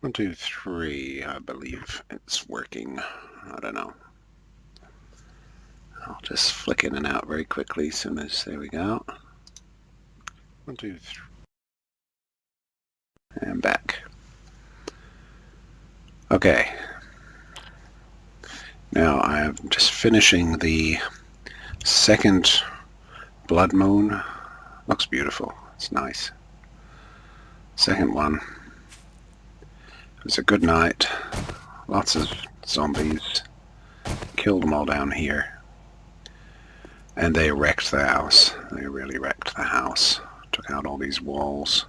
1, 2, 3, I believe it's working. I don't know. I'll just flick in and out very quickly as soon as, there we go. 1, 2, 3, and back. Okay. Now I'm just finishing the second blood moon. Looks beautiful. It's nice. Second one. It was a good night. Lots of zombies. Killed them all down here. And they wrecked the house. They really wrecked the house. Took out all these walls.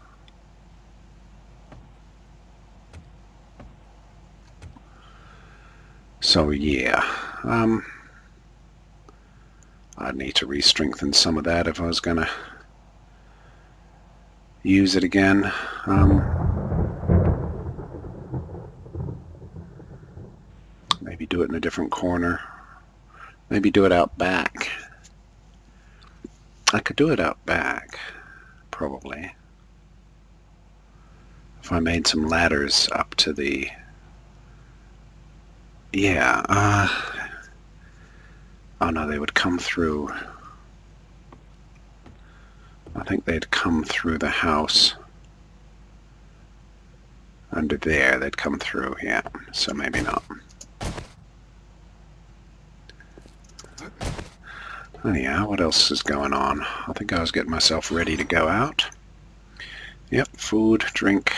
So yeah, I'd need to re-strengthen some of that if I was gonna use it again. Maybe do it in a different corner. Maybe do it out back. I could do it out back, probably. If I made some ladders up to the... Yeah, oh no, they would come through. I think they'd come through the house. Under there, they'd come through, yeah, so maybe not. Anyhow, what else is going on? I think I was getting myself ready to go out. Yep, food, drink.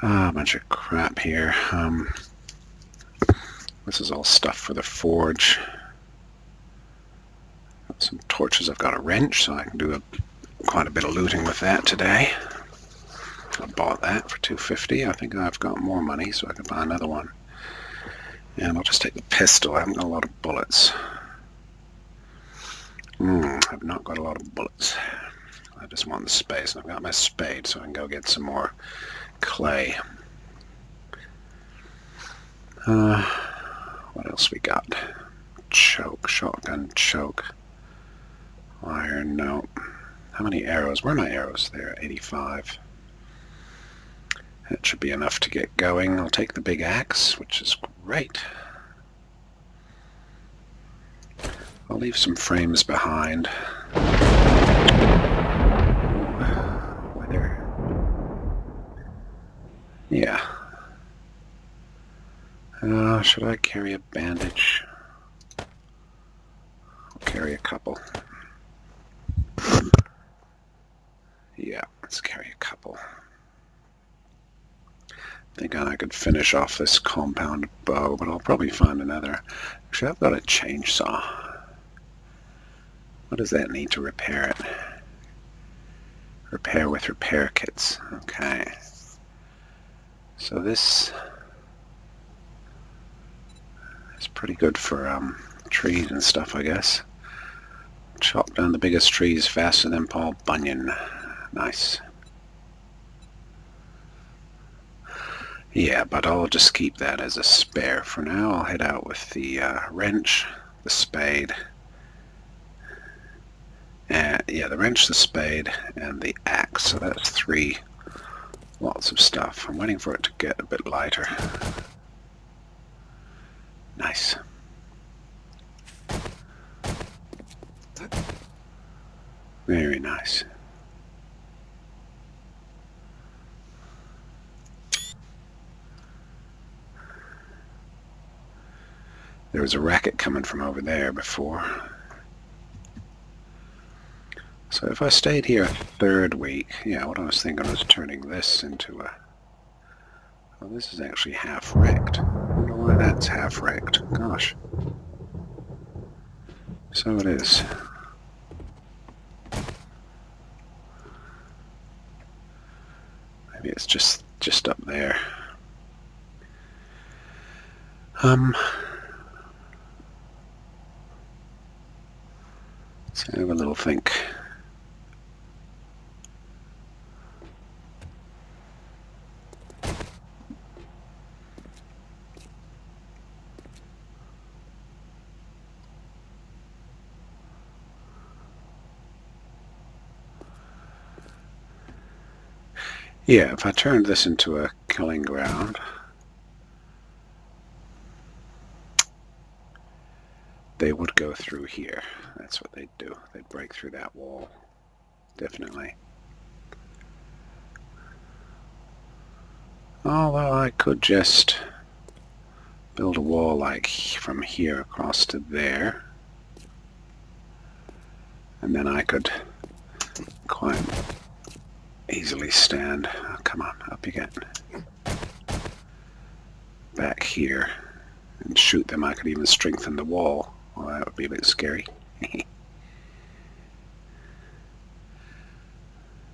A bunch of crap here. This is all stuff for the forge. Got some torches. I've got a wrench, so I can do quite a bit of looting with that today. I bought that for $2.50. I think I've got more money, so I can buy another one. And I'll just take the pistol. I haven't got a lot of bullets. I've not got a lot of bullets. I just want the space. I've got my spade, so I can go get some more clay. What else we got? Choke, shotgun, choke. Iron, no. How many arrows? Where are my arrows? There, 85. That should be enough to get going. I'll take the big axe, which is great. I'll leave some frames behind. Weather. Yeah. Should I carry a bandage? I'll carry a couple. Yeah, let's carry a couple. I think I could finish off this compound bow, but I'll probably find another. Actually, I've got a chainsaw. What does that need to repair it? Repair with repair kits. Okay. So this is pretty good for trees and stuff, I guess. Chop down the biggest trees faster than Paul Bunyan. Nice. Yeah, but I'll just keep that as a spare for now. I'll head out with the wrench, the spade, and yeah, the wrench, the spade, and the axe. So that's 3 lots of stuff. I'm waiting for it to get a bit lighter. Nice. Very nice. There was a racket coming from over there before. So if I stayed here a 3rd week, yeah, what I was thinking was turning this into a... Well, this is actually half wrecked. I wonder why that's half wrecked. Gosh. So it is. Maybe it's just up there. Let's have a little think. Yeah, if I turned this into a killing ground, they would go through here. That's what they'd do. They'd break through that wall. Definitely. Although I could just build a wall like from here across to there. And then I could quite easily stand. Oh, come on, up you get. Back here and shoot them. I could even strengthen the wall. Well, that would be a bit scary.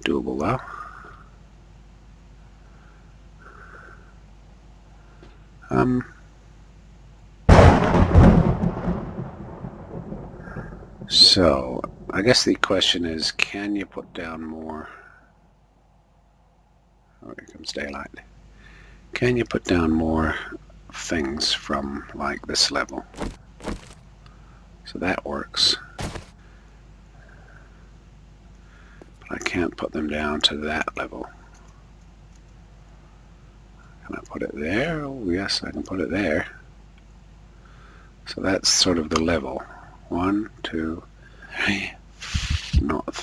Doable though. So, I guess the question is, can you put down more? Oh, here comes daylight. Can you put down more things from like this level? So that works. But I can't put them down to that level. Can I put it there? Oh yes, I can put it there. So that's sort of the level. 1, 2, 3.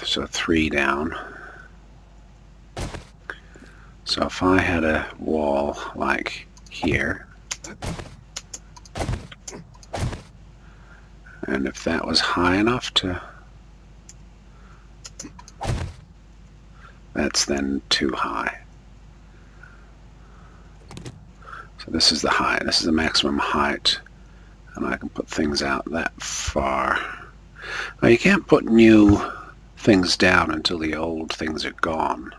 So 3 down. So if I had a wall like here, and if that was high enough to, that's then too high. So this is the height. This is the maximum height, and I can put things out that far. Now you can't put new things down until the old things are gone.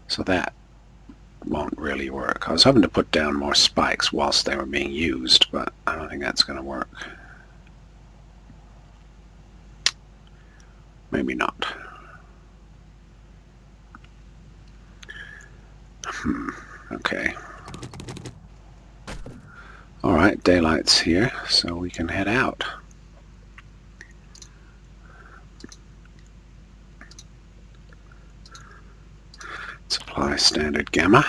So that won't really work. I was hoping to put down more spikes whilst they were being used, but I don't think that's going to work. Maybe not. Okay. Alright, daylight's here, so we can head out. Supply standard gamma.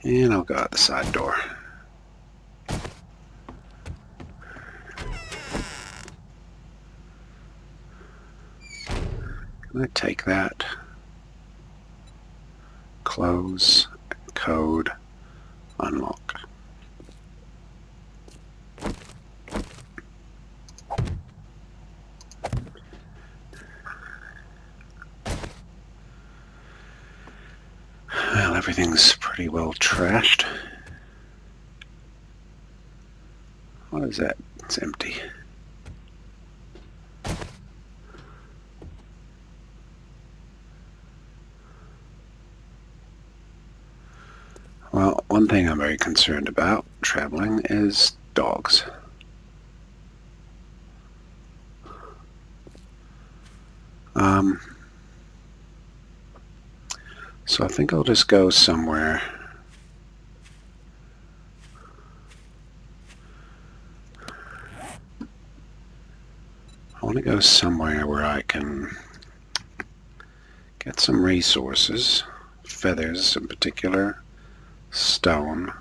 And I'll go out the side door. Can I take that? Close, code, unlock. Well, everything's pretty well trashed. What is that? It's empty. Well, one thing I'm very concerned about traveling is dogs. So I think I'll just go somewhere. I want to go somewhere where I can get some resources, feathers in particular, stone.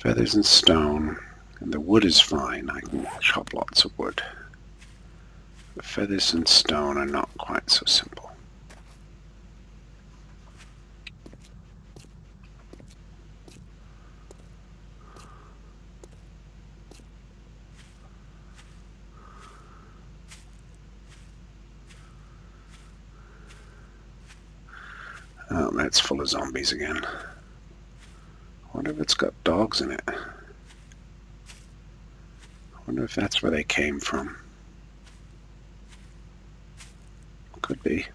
Feathers and stone, and the wood is fine. I can chop lots of wood. The feathers and stone are not quite so simple. Oh, that's full of zombies again. I wonder if it's got dogs in it. I wonder if that's where they came from. Could be.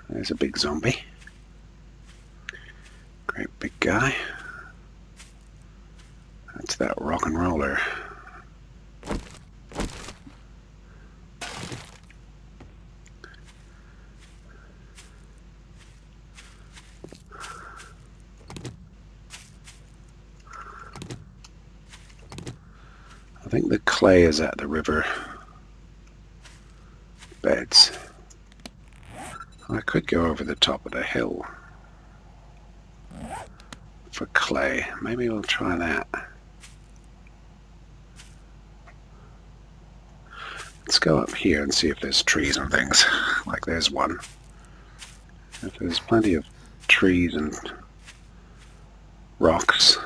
There's a big zombie. Great big guy. That's that rock and roller. I think the clay is at the river beds. I could go over the top of the hill for clay. Maybe we'll try that. Let's go up here and see if there's trees and things. Like there's one. If there's plenty of trees and rocks,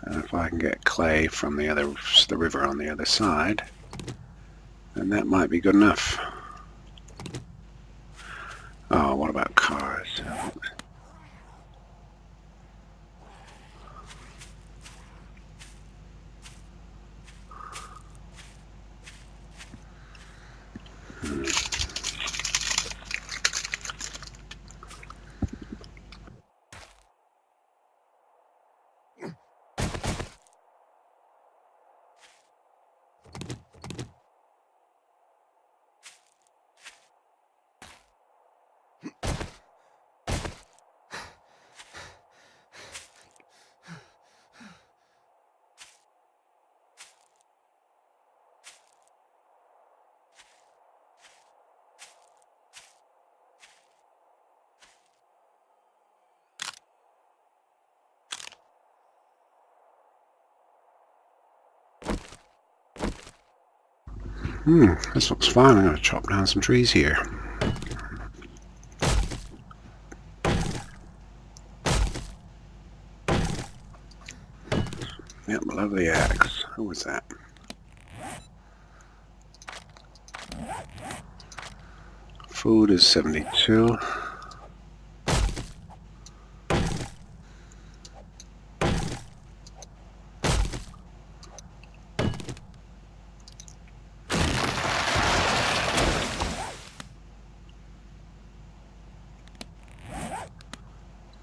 and if I can get clay from the river on the other side, then that might be good enough. Oh, what about cars? This looks fine. I'm going to chop down some trees here. Yep, lovely axe. Who was that? Food is 72.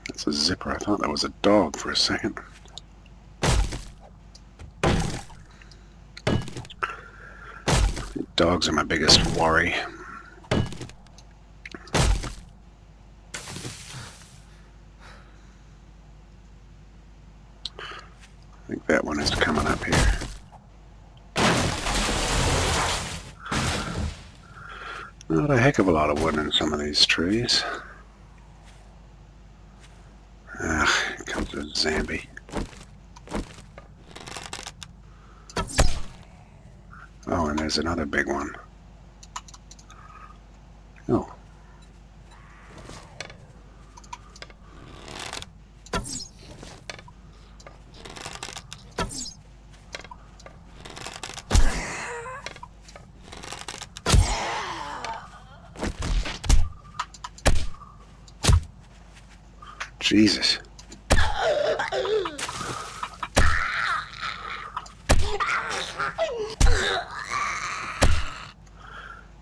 That's a zipper. I thought that was a dog for a second. Dogs are my biggest worry. I think that one is coming up here. Not a heck of a lot of wood in some of these trees. Here comes a zombie. Oh, and there's another big one. Oh. Jesus.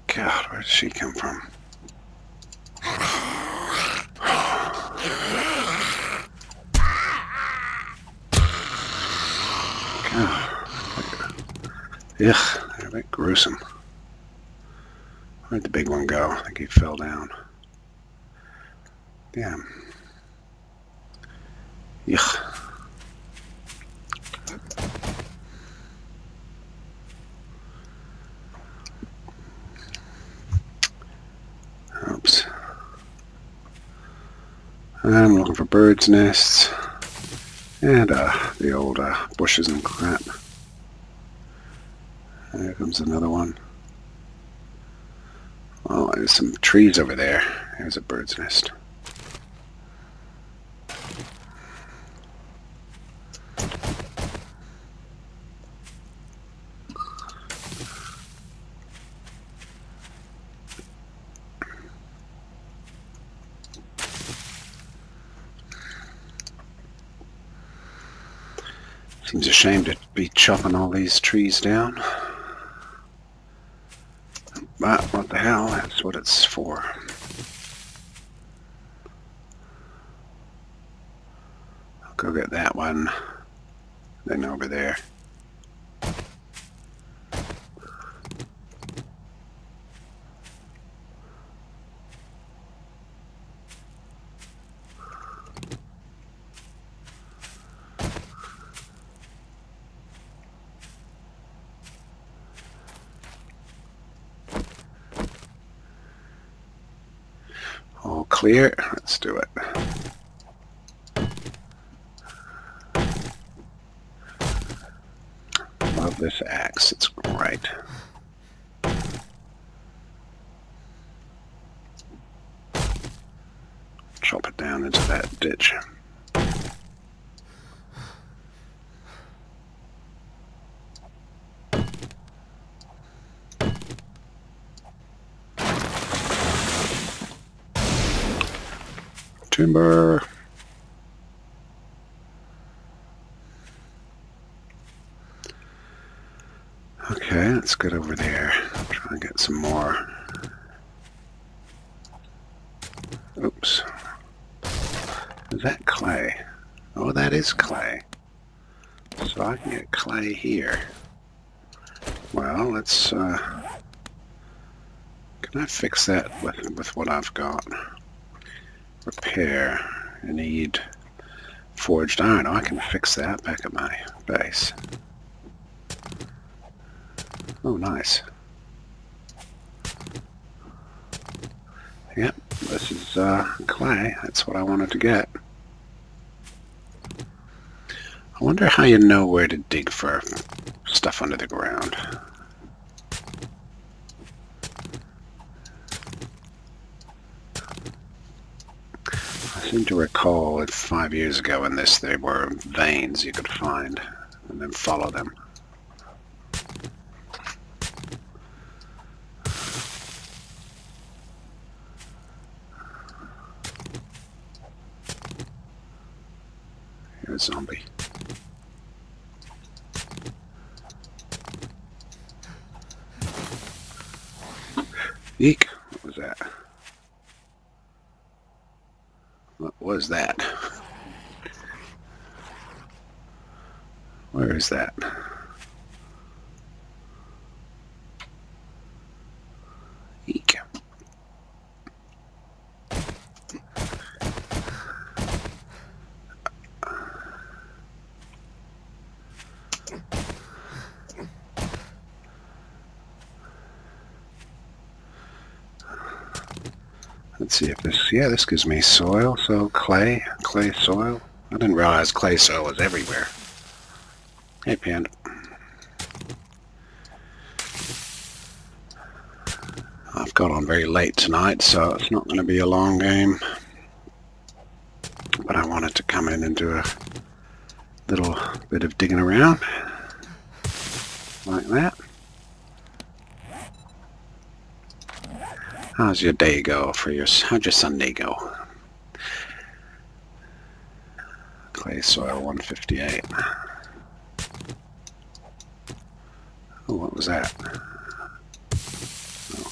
God, where did she come from? God. Ugh, they're a bit gruesome. Where'd the big one go? I think he fell down. Damn. Yuck. Oops. I'm looking for birds' nests and the old bushes and crap. There comes another one. Oh, there's some trees over there. There's a bird's nest. Seems a shame to be chopping all these trees down. But what the hell, that's what it's for. I'll go get that one. Then over there. clear. Let's do it. Love this axe. It's great. Chop it down into that ditch. Timber. Okay, let's get over there. Try and get some more. Oops. Is that clay? Oh, that is clay. So I can get clay here. Well, let's, can I fix that with what I've got? Repair. I need forged iron. Oh, I can fix that back at my base. Oh, nice. Yep, this is clay. That's what I wanted to get. I wonder how you know where to dig for stuff under the ground. I seem to recall that 5 years ago in this there were veins you could find and then follow them. Here's a zombie. Eek! What was that? What was that? Where is that? Eek. Let's see if this, yeah, this gives me soil, so clay soil. I didn't realize clay soil was everywhere. Hey, Panda. I've got on very late tonight, so it's not going to be a long game. But I wanted to come in and do a little bit of digging around. Like that. How's your day go for your, how'd your Sunday go? Clay soil 158. Oh, what was that? Oh.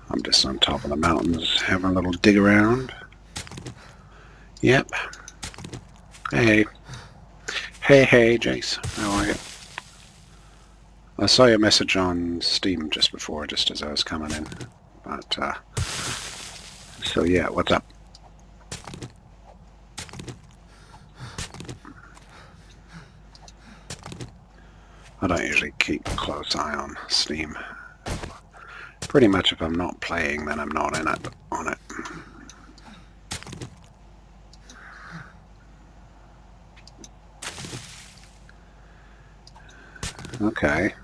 I'm just on top of the mountains having a little dig around. Yep. Hey. Hey, Jace. How are you? I saw your message on Steam just before, just as I was coming in. But, so yeah, what's up? I don't usually keep a close eye on Steam. Pretty much if I'm not playing, then I'm not on it. Okay.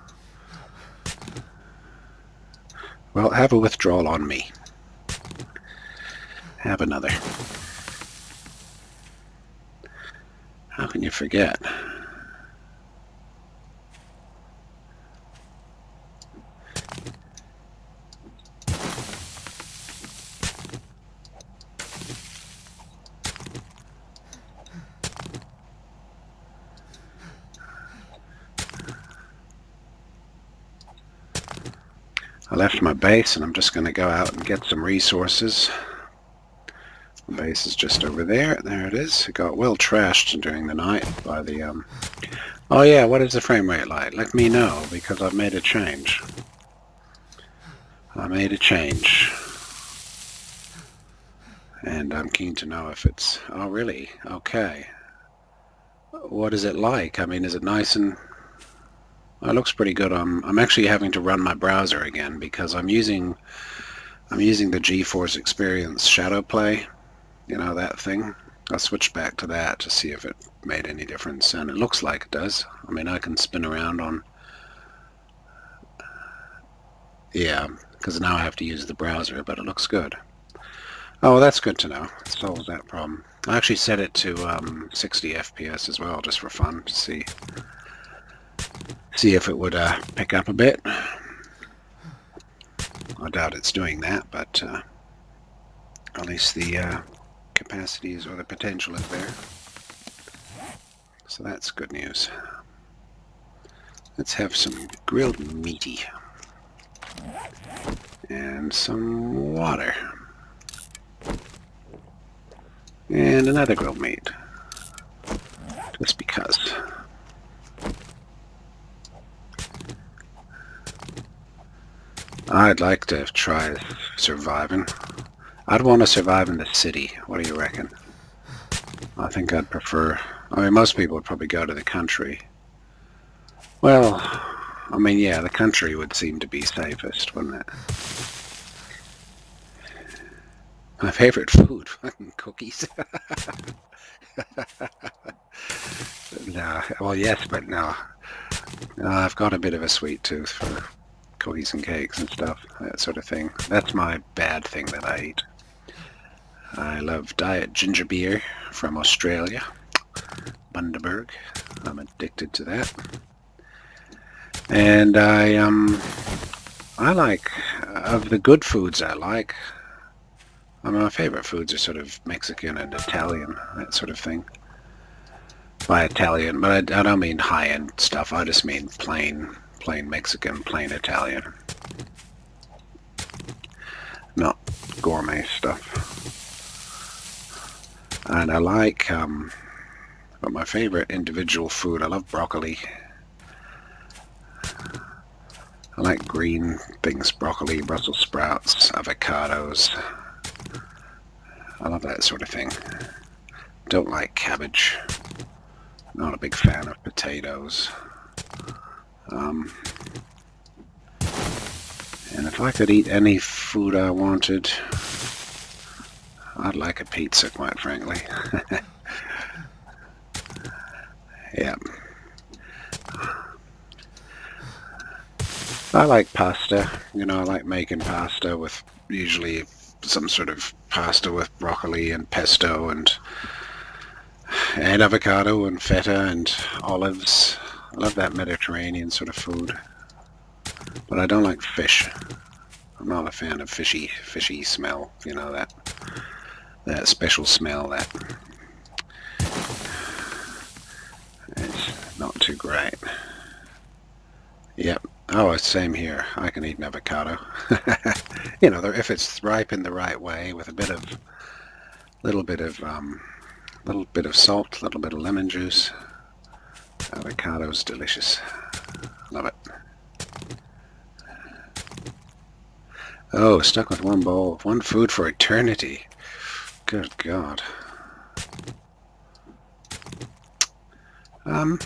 Well, have a withdrawal on me. Have another. How can you forget? I left my base and I'm just going to go out and get some resources. The base is just over there. There it is. It got well trashed during the night by the... Oh yeah, what is the frame rate like? Let me know, because I've made a change. I made a change. And I'm keen to know if it's... Oh really? Okay. What is it like? I mean, is it nice and... Well, it looks pretty good. I'm actually having to run my browser again because I'm using the GeForce Experience Shadow Play. You know, that thing. I switched back to that to see if it made any difference, and it looks like it does. I mean, I can spin around on... Yeah, because now I have to use the browser, but it looks good. Oh, well, that's good to know. It solves that problem. I actually set it to 60 FPS as well, just for fun, to see if it would pick up a bit. I doubt it's doing that, but at least the capacities or the potential is there. So that's good news. Let's have some grilled meaty and some water and another grilled meat, just because. I'd like to try surviving. I'd want to survive in the city. What do you reckon? I think I'd prefer... I mean, most people would probably go to the country. Well, I mean, yeah, the country would seem to be safest, wouldn't it? My favorite food, fucking cookies. No, well, yes, but no. I've got a bit of a sweet tooth for cookies and cakes and stuff, that sort of thing. That's my bad thing that I eat. I love diet ginger beer from Australia, Bundaberg. I'm addicted to that. And I like, of the good foods I like, I mean, my favorite foods are sort of Mexican and Italian, that sort of thing. By Italian, but I don't mean high-end stuff. I just mean plain Mexican, plain Italian. Not gourmet stuff. And I like, but my favorite individual food, I love broccoli. I like green things, broccoli, Brussels sprouts, avocados. I love that sort of thing. Don't like cabbage. Not a big fan of potatoes. And if I could eat any food I wanted, I'd like a pizza, quite frankly. Yeah. I like pasta. You know, I like making pasta with usually some sort of pasta with broccoli and pesto and avocado and feta and olives. I love that Mediterranean sort of food. But I don't like fish. I'm not a fan of fishy smell. You know, that special smell that it's not too great. Yep. Oh, same here. I can eat an avocado. You know, if it's ripened the right way with a little bit of salt, a little bit of lemon juice. Avocado's delicious. Love it. Oh, stuck with one bowl, one food for eternity. Good God. And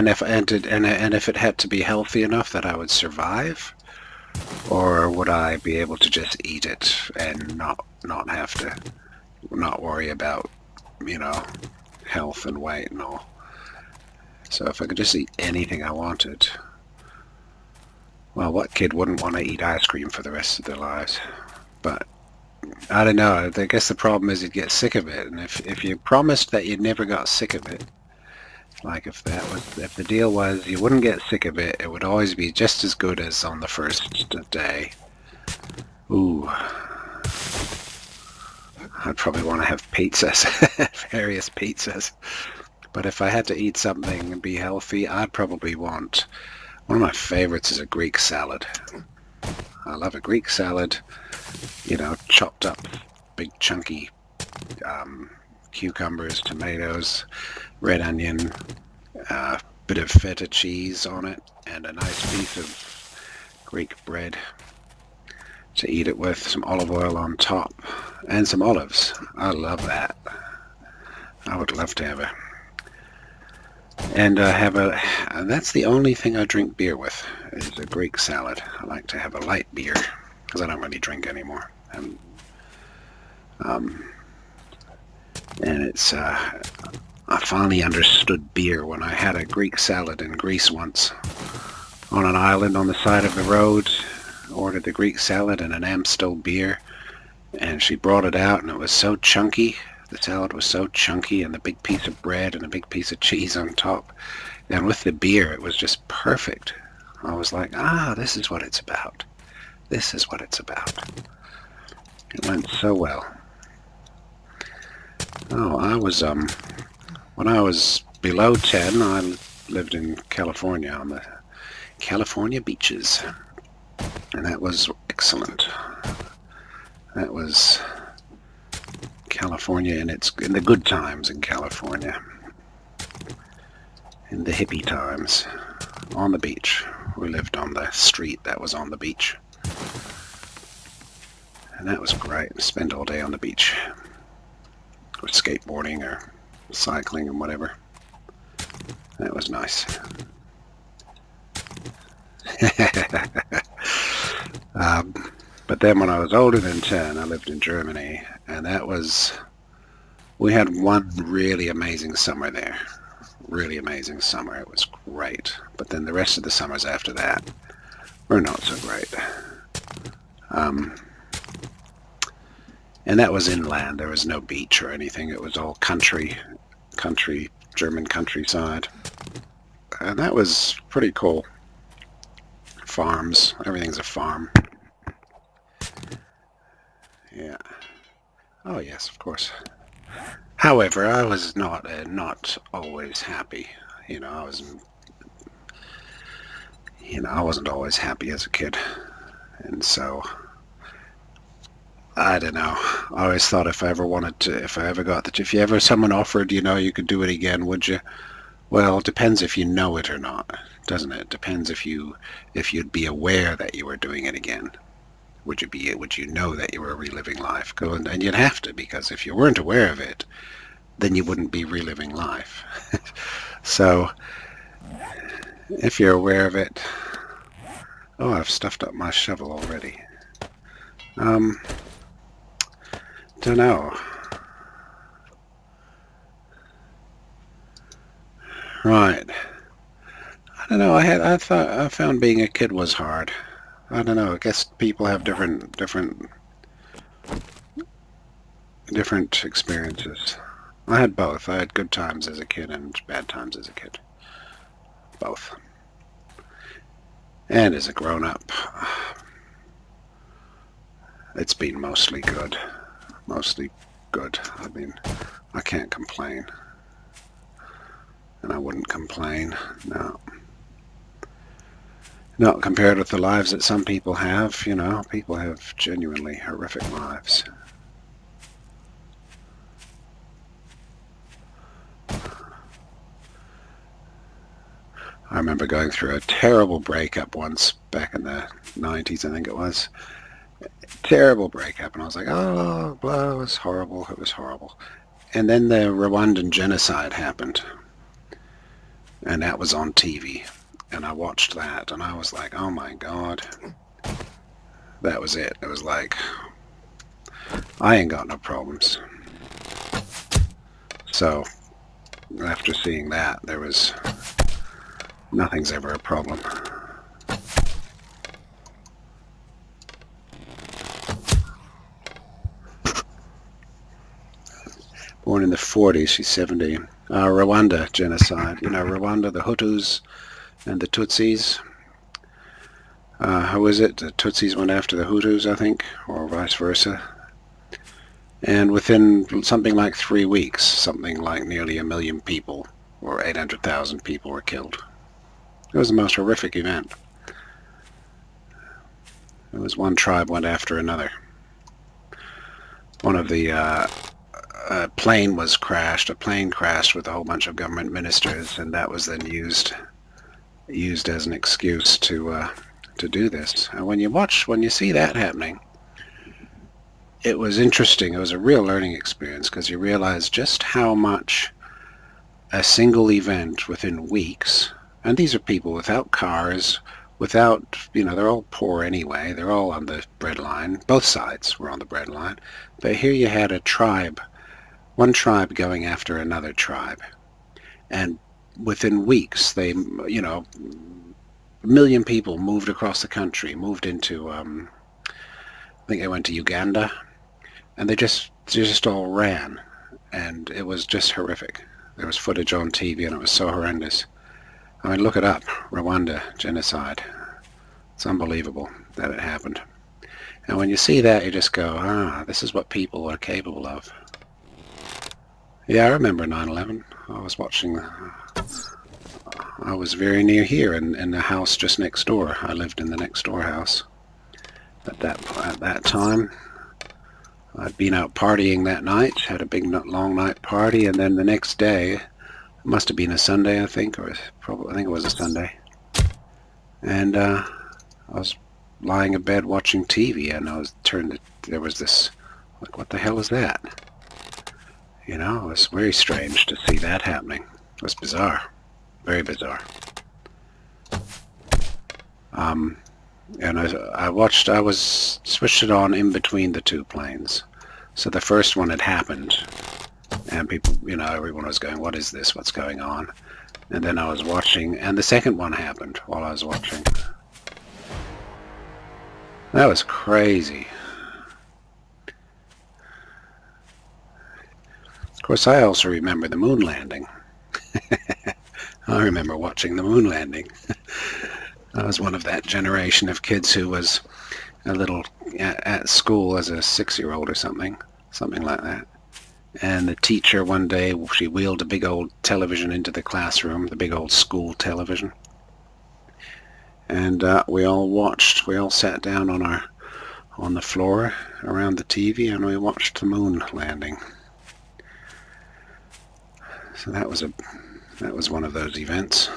if it had to be healthy enough that I would survive, or would I be able to just eat it and not have to, not worry about, you know, health and weight and all. So if I could just eat anything I wanted, well, what kid wouldn't want to eat ice cream for the rest of their lives? But I don't know. I guess the problem is you'd get sick of it, and if you promised that you never got sick of it, like if the deal was you wouldn't get sick of it, it would always be just as good as on the first day. Ooh. I'd probably want to have pizzas, various pizzas. But if I had to eat something and be healthy, I'd probably want... One of my favorites is a Greek salad. I love a Greek salad, you know, chopped up, big chunky cucumbers, tomatoes, red onion, bit of feta cheese on it, and a nice piece of Greek bread to eat it with, some olive oil on top, and some olives. I love that. I would love to have And that's the only thing I drink beer with, is a Greek salad. I like to have a light beer, because I don't really drink anymore. And it's, I finally understood beer when I had a Greek salad in Greece once, on an island on the side of the road. Ordered the Greek salad and an Amstel beer, and she brought it out, and it was so chunky. The salad was so chunky, and a big piece of bread and a big piece of cheese on top. And with the beer, it was just perfect. I was like, this is what it's about. This is what it's about. It went so well. Oh, when I was below 10, I lived in California, on the California beaches. And that was excellent. That was California in the good times in California. In the hippie times. On the beach. We lived on the street that was on the beach. And that was great. Spend all day on the beach. Or skateboarding or cycling and whatever. That was nice. But then when I was older than 10, I lived in Germany, and we had one really amazing summer there. Really amazing summer. It was great. But then the rest of the summers after that were not so great. And that was inland. There was no beach or anything. It was all country, German countryside. And that was pretty cool. Farms. Everything's a farm. Yeah. Oh yes, of course. However, I was not always happy. I wasn't always happy as a kid, and so I don't know. I always thought if someone offered, you could do it again, would you? Well, it depends if you know it or not, doesn't it? It depends if you'd be aware that you were doing it again. Would you know that you were reliving life? And you'd have to, because if you weren't aware of it, then you wouldn't be reliving life. So, if you're aware of it... Oh, I've stuffed up my shovel already. Don't know. Right. I don't know. I found being a kid was hard. I don't know. I guess people have different experiences. I had both. I had good times as a kid and bad times as a kid. Both. And as a grown-up, it's been mostly good. Mostly good. I mean, I can't complain. And I wouldn't complain. No. Not compared with the lives that some people have. People have genuinely horrific lives. I remember going through a terrible breakup once back in the 90s, I think it was. Terrible breakup, and I was like, oh, blah, it was horrible, it was horrible. And then the Rwandan genocide happened, and that was on TV, and I watched that, and I was like, oh my God, that was it. It was like, I ain't got no problems. So, after seeing that, there was... Nothing's ever a problem. Born in the 40s, she's 70. Rwanda genocide. Rwanda, the Hutus and the Tutsis. How is it? The Tutsis went after the Hutus, I think, or vice versa. And within something like 3 weeks, something like nearly 1 million people, or 800,000 people were killed. It was the most horrific event. It was one tribe went after another. One of the plane crashed with a whole bunch of government ministers, and that was then used as an excuse to do this. And when you see that happening, it was interesting. It was a real learning experience, because you realize just how much a single event within weeks, and these are people without cars, without, they're all poor anyway, they're all on the breadline, both sides were on the breadline, but here you had a tribe, one tribe going after another tribe, and within weeks they, a million people moved across the country, moved into, I think they went to Uganda, and they just all ran, and it was just horrific. There was footage on TV and it was so horrendous. I mean, look it up. Rwanda genocide. It's unbelievable that it happened. And when you see that, you just go, this is what people are capable of. Yeah, I remember 9/11. I was watching, I was very near here in the house just next door. I lived in the next door house at that time. I'd been out partying that night, had a big long night party, and then the next day, it must have been a Sunday, I think, I think it was a Sunday, and I was lying in bed watching TV, and there was this, like, what the hell is that? It was very strange to see that happening. It was bizarre, very bizarre. And I switched it on in between the two planes. So the first one had happened, and people, everyone was going, what is this? What's going on? And then I was watching, and the second one happened while I was watching. That was crazy. Of course, I also remember the moon landing. I remember watching the moon landing. I was one of that generation of kids who was a little at school as a 6-year-old or something like that. And the teacher one day, she wheeled a big old television into the classroom, the big old school television. And we all sat down on the floor around the TV, and we watched the moon landing. So that was one of those events.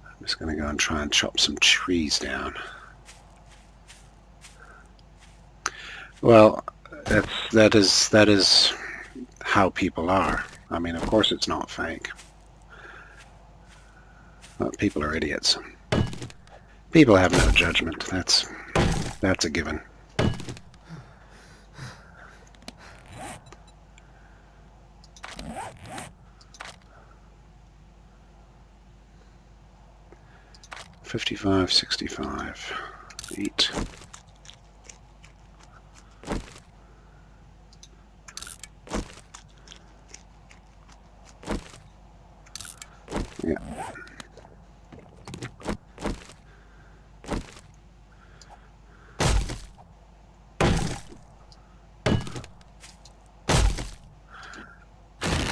I'm just going to go and try and chop some trees down. Well, that is how people are. I mean, of course it's not fake. Well, people are idiots. People have no judgment. That's a given. $55, $65, 8. Yeah.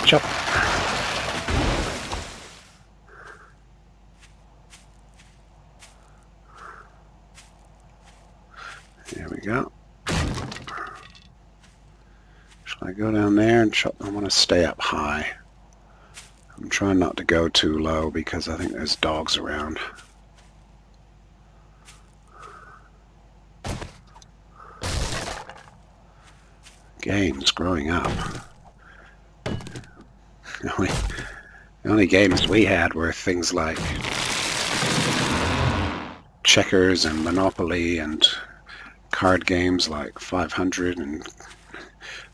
Chop. There we go. Shall I go down there and chop? I want to stay up high. I'm trying not to go too low because I think there's dogs around. Games growing up. The only games we had were things like checkers and Monopoly and card games like 500 and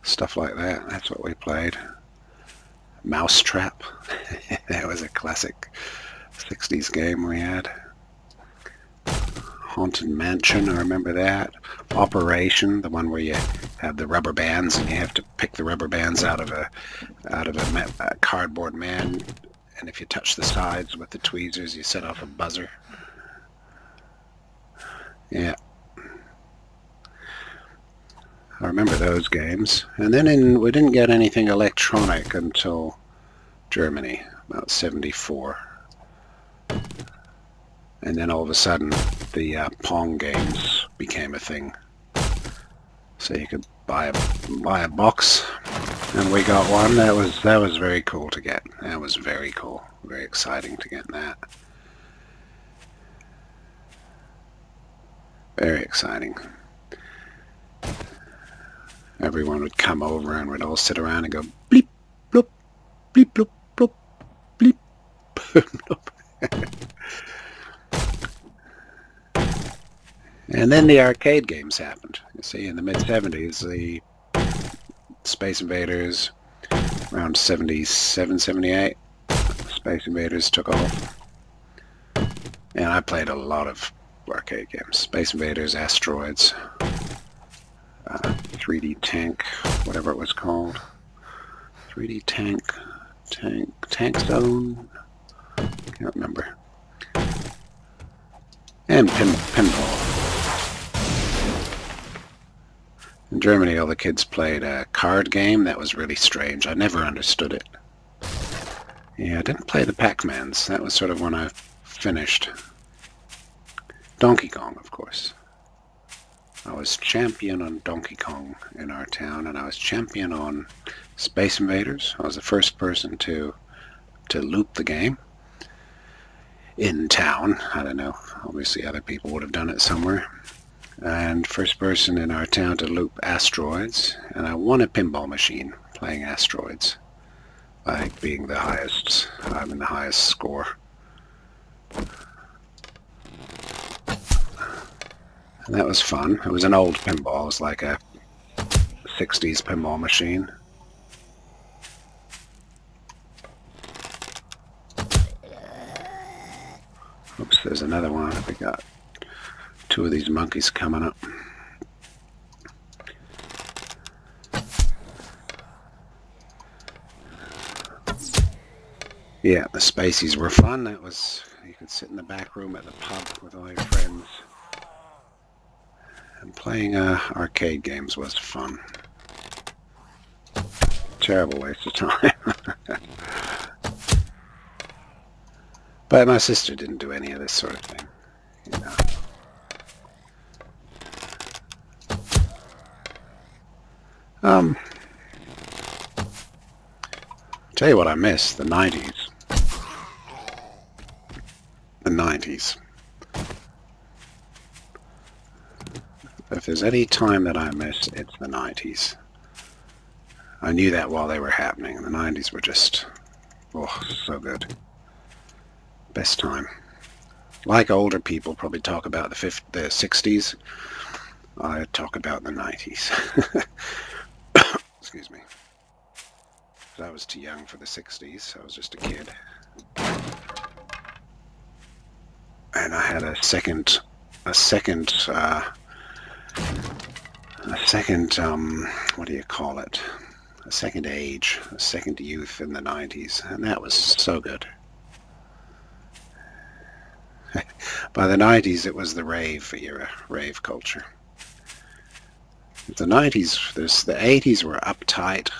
stuff like that. That's what we played. Mousetrap. That was a classic 60s game we had. Haunted Mansion, I remember that. Operation, the one where you have the rubber bands and you have to pick the rubber bands out of a cardboard man, and if you touch the sides with the tweezers, you set off a buzzer. Yeah. I remember those games. And then we didn't get anything electronic until Germany, about 74. And then all of a sudden, the Pong games became a thing. So you could buy a box, and we got one. That was very cool to get. That was very cool. Very exciting to get that. Very exciting. Everyone would come over and we'd all sit around and go bleep, bloop, bleep, bloop, bloop, bleep, bloop. And then the arcade games happened. You see, in the mid-70s, the Space Invaders, around 77, 78, Space Invaders took off. And I played a lot of arcade games. Space Invaders, Asteroids, 3D Tank, whatever it was called. 3D Tank Zone? Can't remember. And pinball. In Germany, all the kids played a card game that was really strange. I never understood it. Yeah, I didn't play the Pac-Mans. That was sort of when I finished. Donkey Kong, of course. I was champion on Donkey Kong in our town, and I was champion on Space Invaders. I was the first person to loop the game in town. I don't know. Obviously, other people would have done it somewhere. And first person in our town to loop Asteroids, and I won a pinball machine playing Asteroids by being the highest. I'm in the highest score. And that was fun. It was an old pinball. It was like a 60s pinball machine. Oops, there's another one. We got two of these monkeys coming up. Yeah, the Spaceys were fun. That was, you could sit in the back room at the pub with all your friends. And playing arcade games was fun. Terrible waste of time. But my sister didn't do any of this sort of thing, you know. Tell you what I miss, the 90s. The 90s. If there's any time that I miss, it's the 90s. I knew that while they were happening. The 90s were just, oh, so good. Best time. Like older people probably talk about the 60s, I talk about the 90s. Excuse me. I was too young for the 60s. I was just a kid. And I had a second, what do you call it? A second age, a second youth in the 90s. And that was so good. By the 90s, it was the rave era, rave culture. The 90s, the 80s were uptight,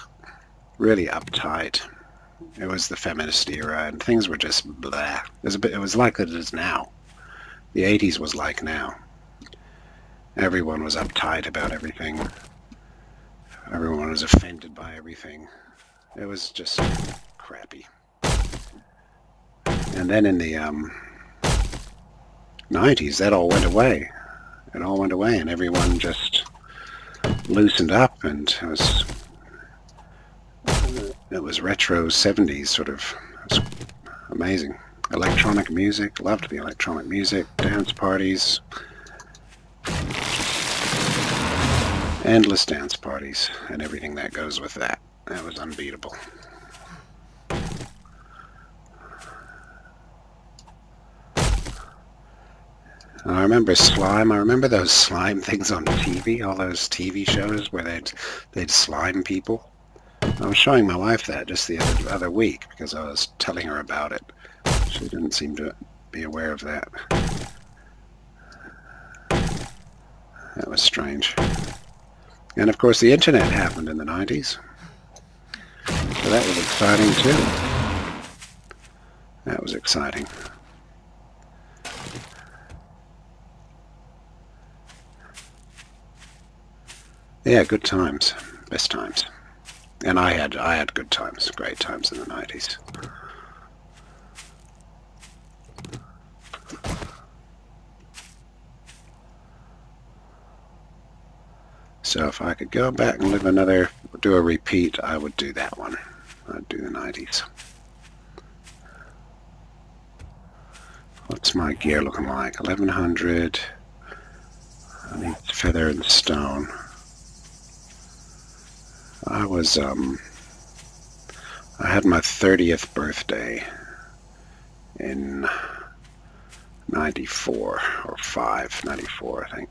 really uptight. It was the feminist era, and things were just blah. It was like it is now. The 80s was like now. Everyone was uptight about everything. Everyone was offended by everything. It was just crappy. And then in the 90s, that all went away. It all went away, and everyone just loosened up, and it was retro 70s sort of. It was amazing. Electronic music, loved the electronic music, dance parties, endless dance parties, and everything that goes with that. That was unbeatable. I remember slime. I remember those slime things on TV, all those TV shows where they'd slime people. I was showing my wife that just the other week because I was telling her about it. She didn't seem to be aware of that. That was strange. And of course the internet happened in the 90s. So that was exciting too. That was exciting. Yeah, good times. Best times. And I had good times, great times in the 90s. So if I could go back and do a repeat, I would do that one. I'd do the 90s. What's my gear looking like? 1100. I need feather and stone. I had my 30th birthday in 94 or 94, I think.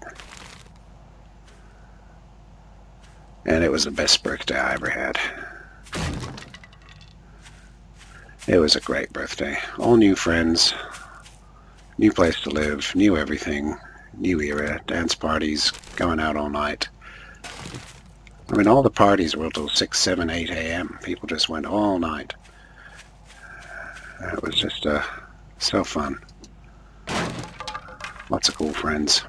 And it was the best birthday I ever had. It was a great birthday. All new friends, new place to live, new everything, new era, dance parties, going out all night. I mean, all the parties were till 6, 7, 8 a.m. People just went all night. It was just so fun. Lots of cool friends.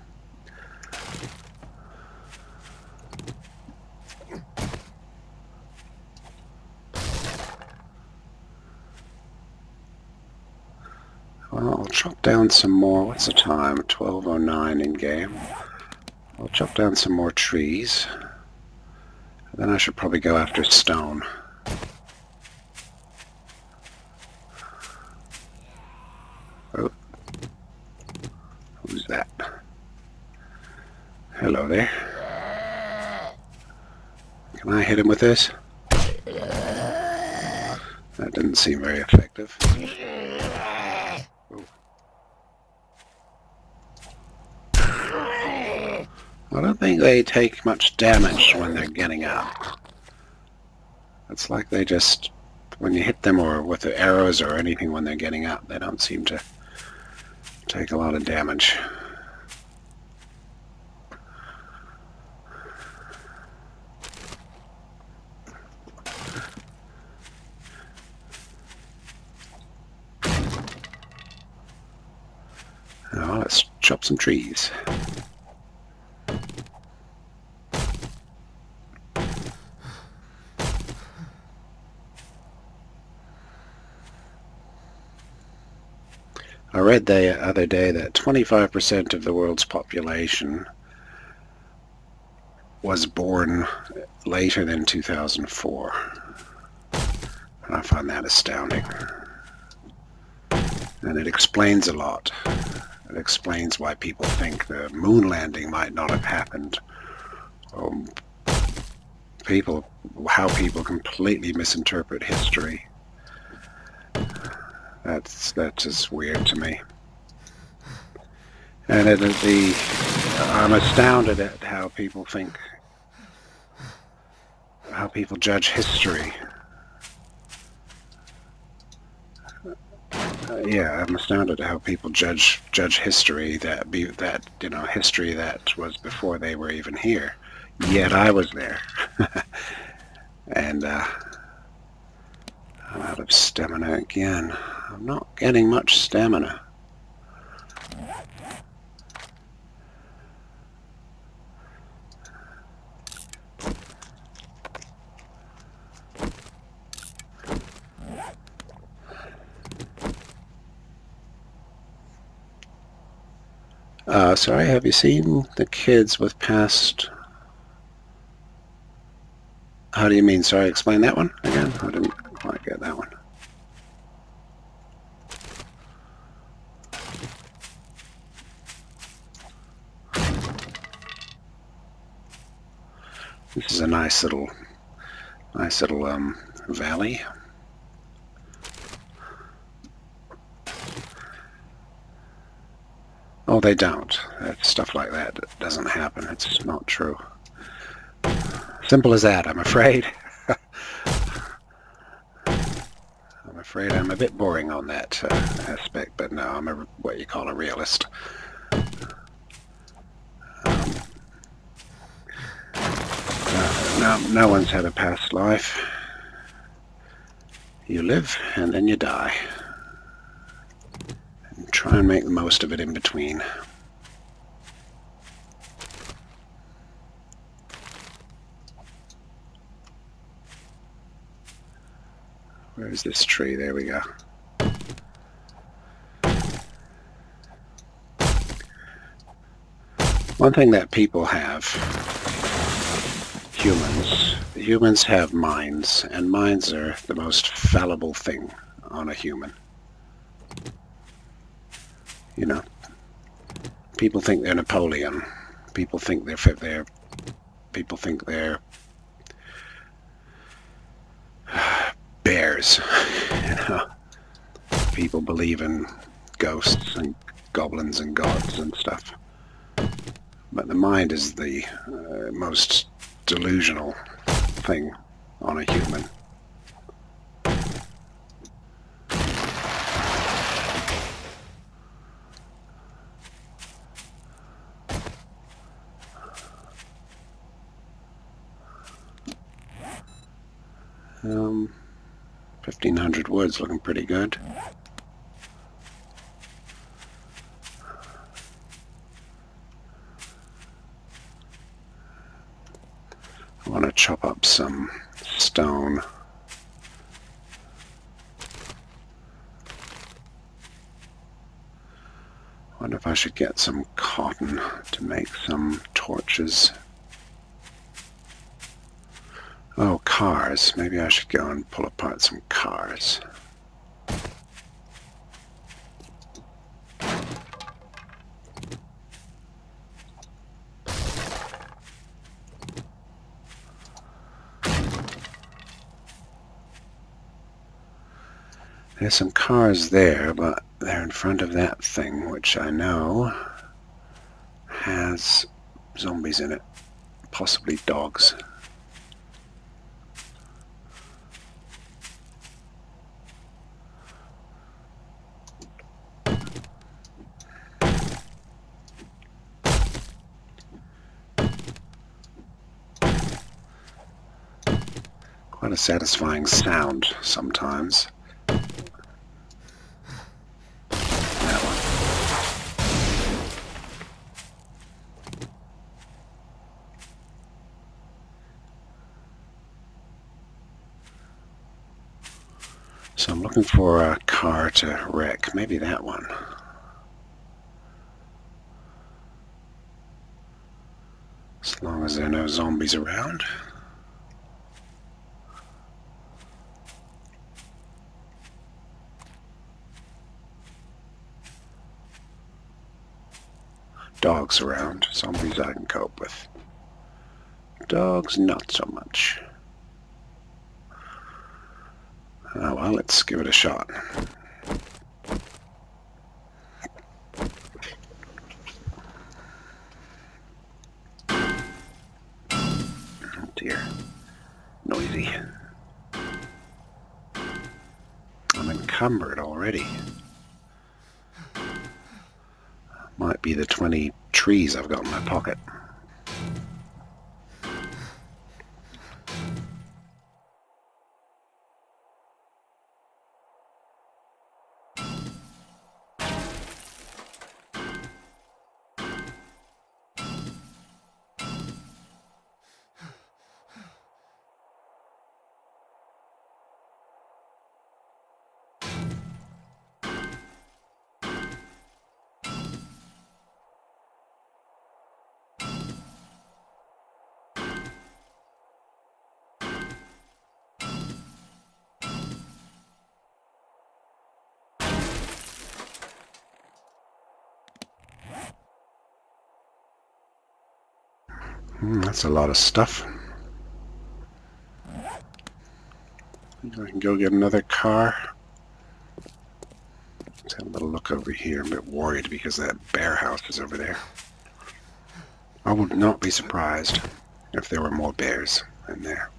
Well, I'll chop down some more. What's the time? 12:09 in game. I'll chop down some more trees. Then I should probably go after stone. Oh. Who's that? Hello there. Can I hit him with this? That didn't seem very effective. I don't think they take much damage when they're getting up. It's like they just, when you hit them or with the arrows or anything when they're getting up, they don't seem to take a lot of damage. Now let's chop some trees. I read the other day that 25% of the world's population was born later than 2004. And I find that astounding. And it explains a lot. It explains why people think the moon landing might not have happened. How people completely misinterpret history. That's just weird to me. And I'm astounded at how people judge history. Yeah, I'm astounded at how people judge history history that was before they were even here. Yet I was there. And I'm out of stamina again. I'm not getting much stamina. Sorry, have you seen the kids with past... How do you mean? Sorry, explain that one again. I didn't quite get that one. This is a nice little valley. Oh, they don't. Stuff like that doesn't happen. It's not true. Simple as that, I'm afraid. I'm afraid I'm a bit boring on that aspect, but no, I'm what you call a realist. No one's had a past life. You live and then you die. And try and make the most of it in between. Where's this tree? There we go. One thing that people have Humans have minds, and minds are the most fallible thing on a human. You know, people think they're Napoleon. People think they're people think they're bears. You know, people believe in ghosts and goblins and gods and stuff. But the mind is the most delusional thing on a human. 1,500 wood's looking pretty good. I want to chop up some stone. I wonder if I should get some cotton to make some torches. Oh, cars. Maybe I should go and pull apart some cars. There's some cars there, but they're in front of that thing, which I know has zombies in it. Possibly dogs. Quite a satisfying sound sometimes. That one. So I'm looking for a car to wreck. Maybe that one. As long as there are no zombies around. Dogs around. Zombies I can cope with. Dogs, not so much. Oh well, let's give it a shot. Oh dear. Noisy. I'm encumbered already. Might be the 20 trees I've got in my pocket. That's a lot of stuff. I can go get another car. Let's have a little look over here. I'm a bit worried because that bear house is over there. I would not be surprised if there were more bears in there.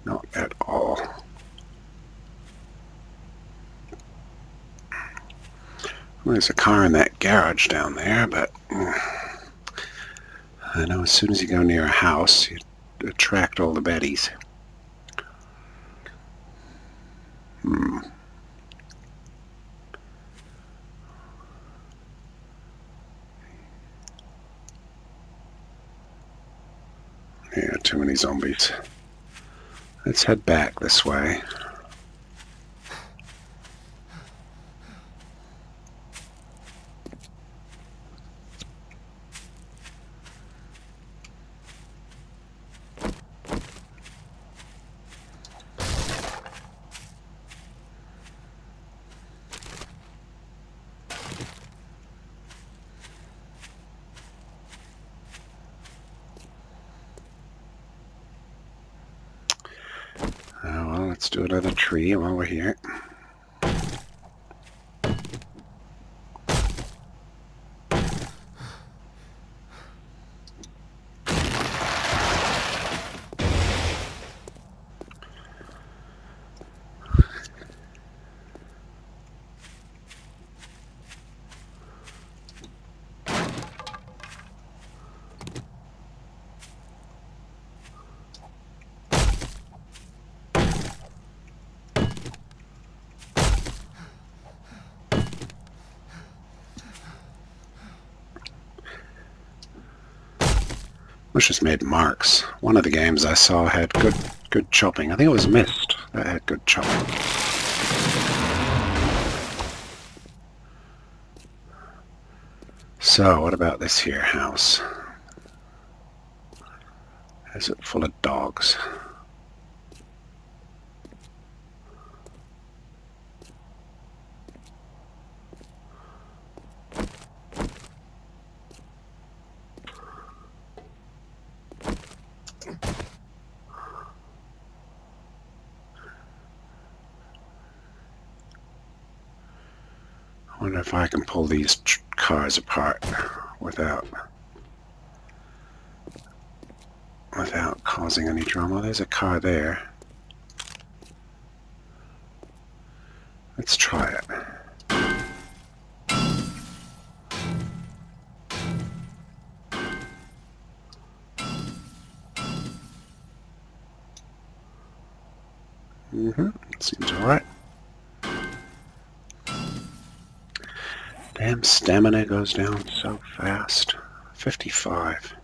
Not at all. Well, there's a car in that garage down there, but I know as soon as you go near a house, you attract all the baddies. Yeah, too many zombies. Let's head back this way. do another tree while we're here. Wish just made marks. One of the games I saw had good chopping. I think it was Myst that had good chopping. So, what about this here house? Is it full of dogs? I wonder if I can pull these cars apart without causing any drama. There's a car there. Let's try it. Seems alright. Damn, stamina goes down so fast. 55.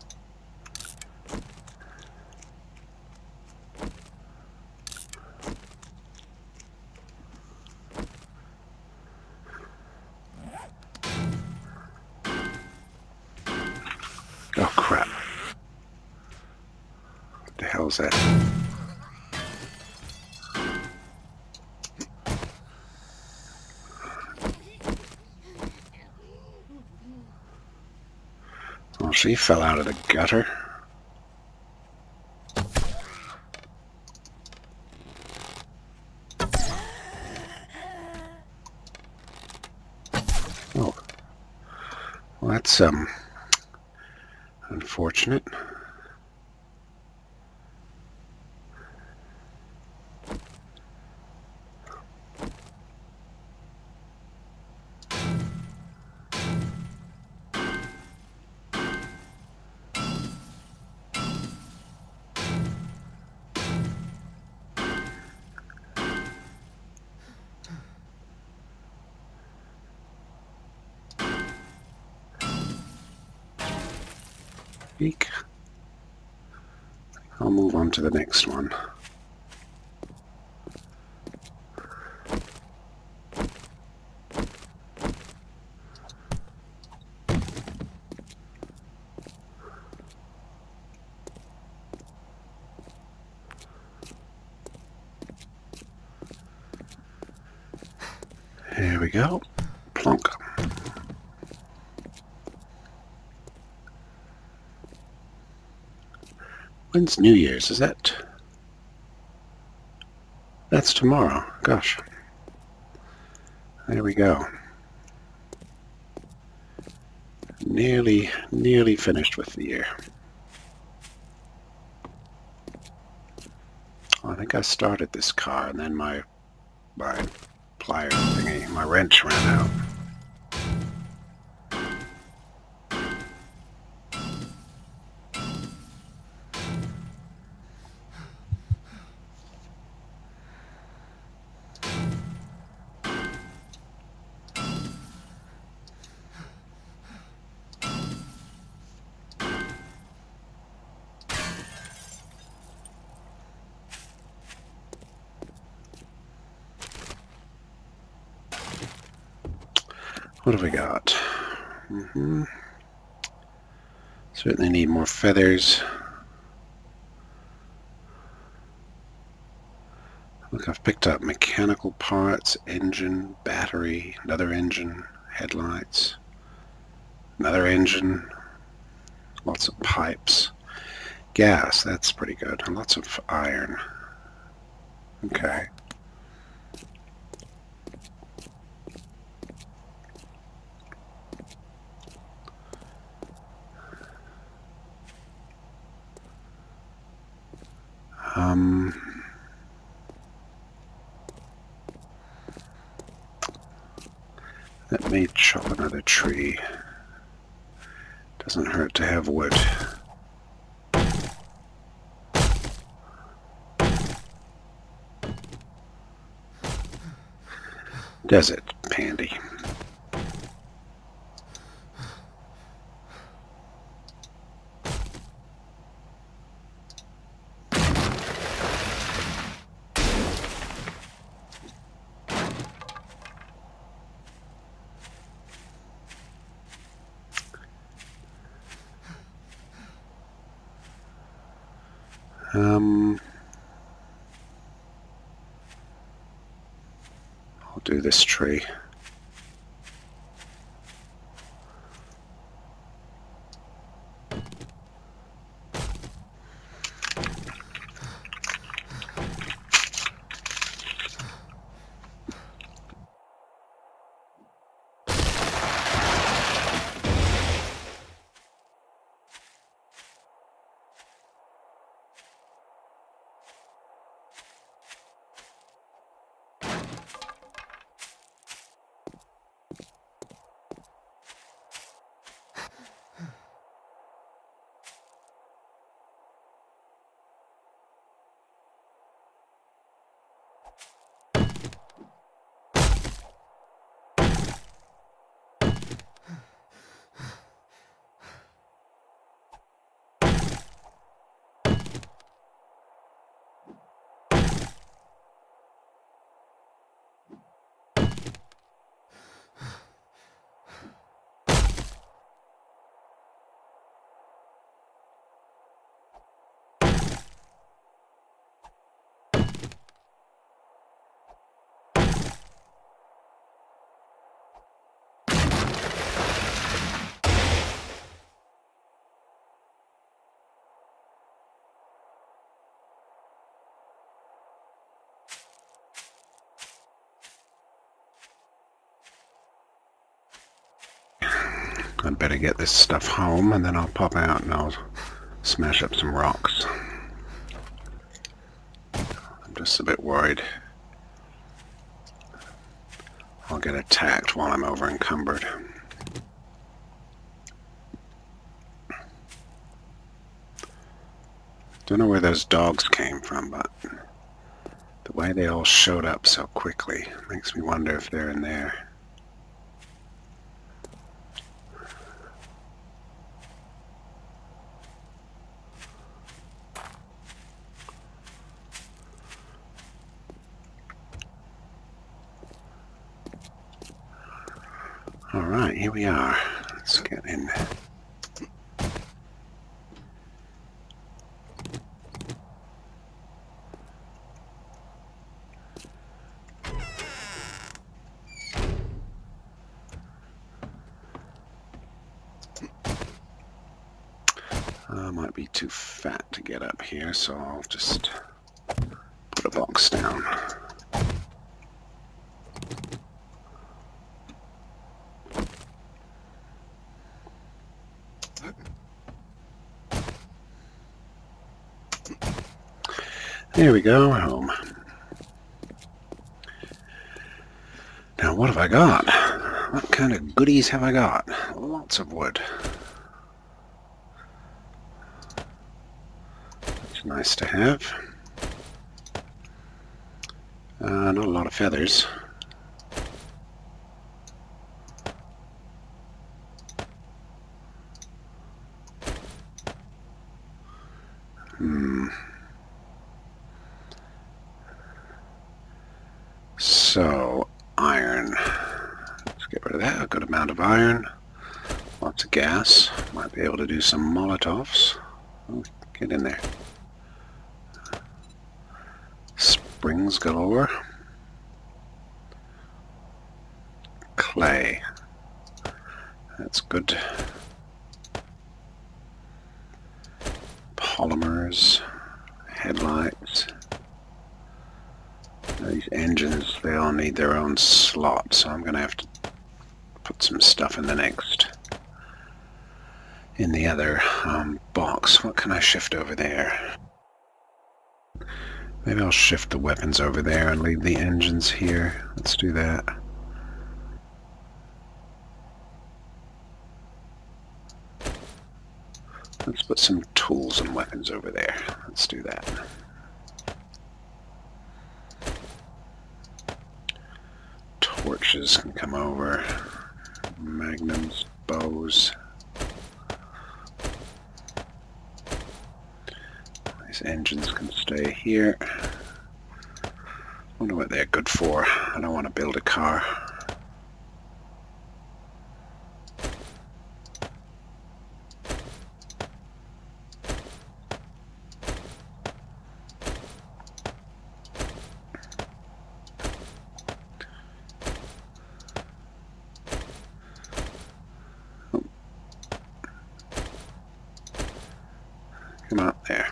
Oh crap. What the hell is that? Well, she fell out of the gutter. Oh. Well, that's unfortunate. Eek. I'll move on to the next one. Here we go. Plonk. When's New Year's? Is that... That's tomorrow. Gosh. There we go. Nearly finished with the year. I think I started this car and then my pliers thingy, my wrench ran out. What have we got? Certainly need more feathers. Look, I've picked up mechanical parts, engine, battery, another engine, headlights, another engine, lots of pipes. Gas, that's pretty good. And lots of iron. Okay. Let me chop another tree. Doesn't hurt to have wood. Desert pandy. I'll do this tree. I'd better get this stuff home and then I'll pop out and I'll smash up some rocks. I'm just a bit worried I'll get attacked while I'm over encumbered. Don't know where those dogs came from, but the way they all showed up so quickly makes me wonder if they're in there. Alright, here we are. Let's get in. I might be too fat to get up here, so I'll just put a box down. There we go, we're home. Now what have I got? What kind of goodies have I got? Lots of wood. It's nice to have. Not a lot of feathers. So, iron. Let's get rid of that. A good amount of iron. Lots of gas. Might be able to do some Molotovs. Oh, get in there. Springs galore. Clay. That's good. Polymers. Headlights. they all need their own slot, so I'm going to have to put some stuff in the other box. What can I shift over there? Maybe I'll shift the weapons over there and leave the engines here. Let's do that. Let's put some tools and weapons over there. Let's do that. Torches can come over. Magnums, bows. These engines can stay here. Wonder what they're good for. I don't want to build a car. Come out there.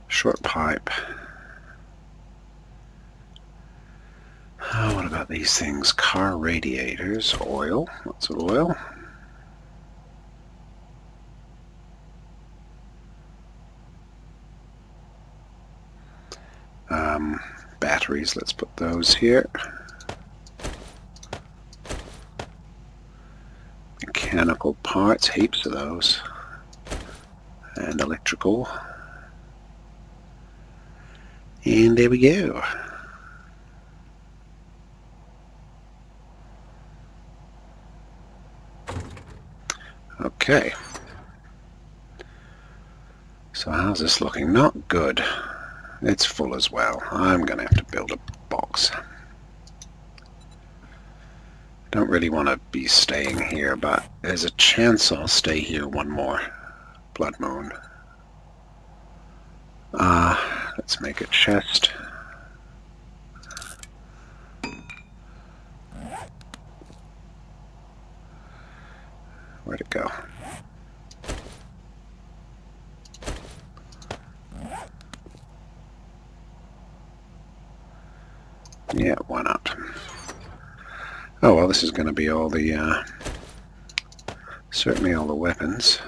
Short pipe. What about these things? Car radiators. Oil. Lots of oil. Batteries. Let's put those here. Mechanical parts. Heaps of those. And electrical. And there we go. Okay. So how's this looking? Not good. It's full as well. I'm going to have to build a box. Don't really want to be staying here, but there's a chance I'll stay here one more blood moon. Let's make a chest. Where'd it go? Yeah, why not? Oh, well, this is going to be all the, certainly all the weapons.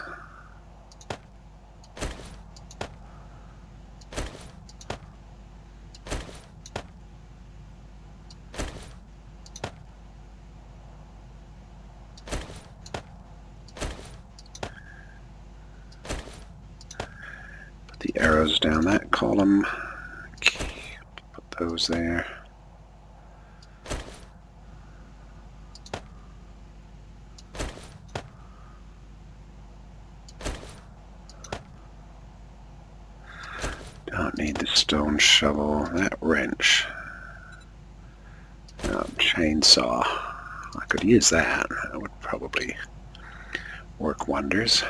Put the arrows down that column. Okay, put those there. Don't need the stone shovel. That wrench. No, chainsaw. I could use that. That would probably work wonders.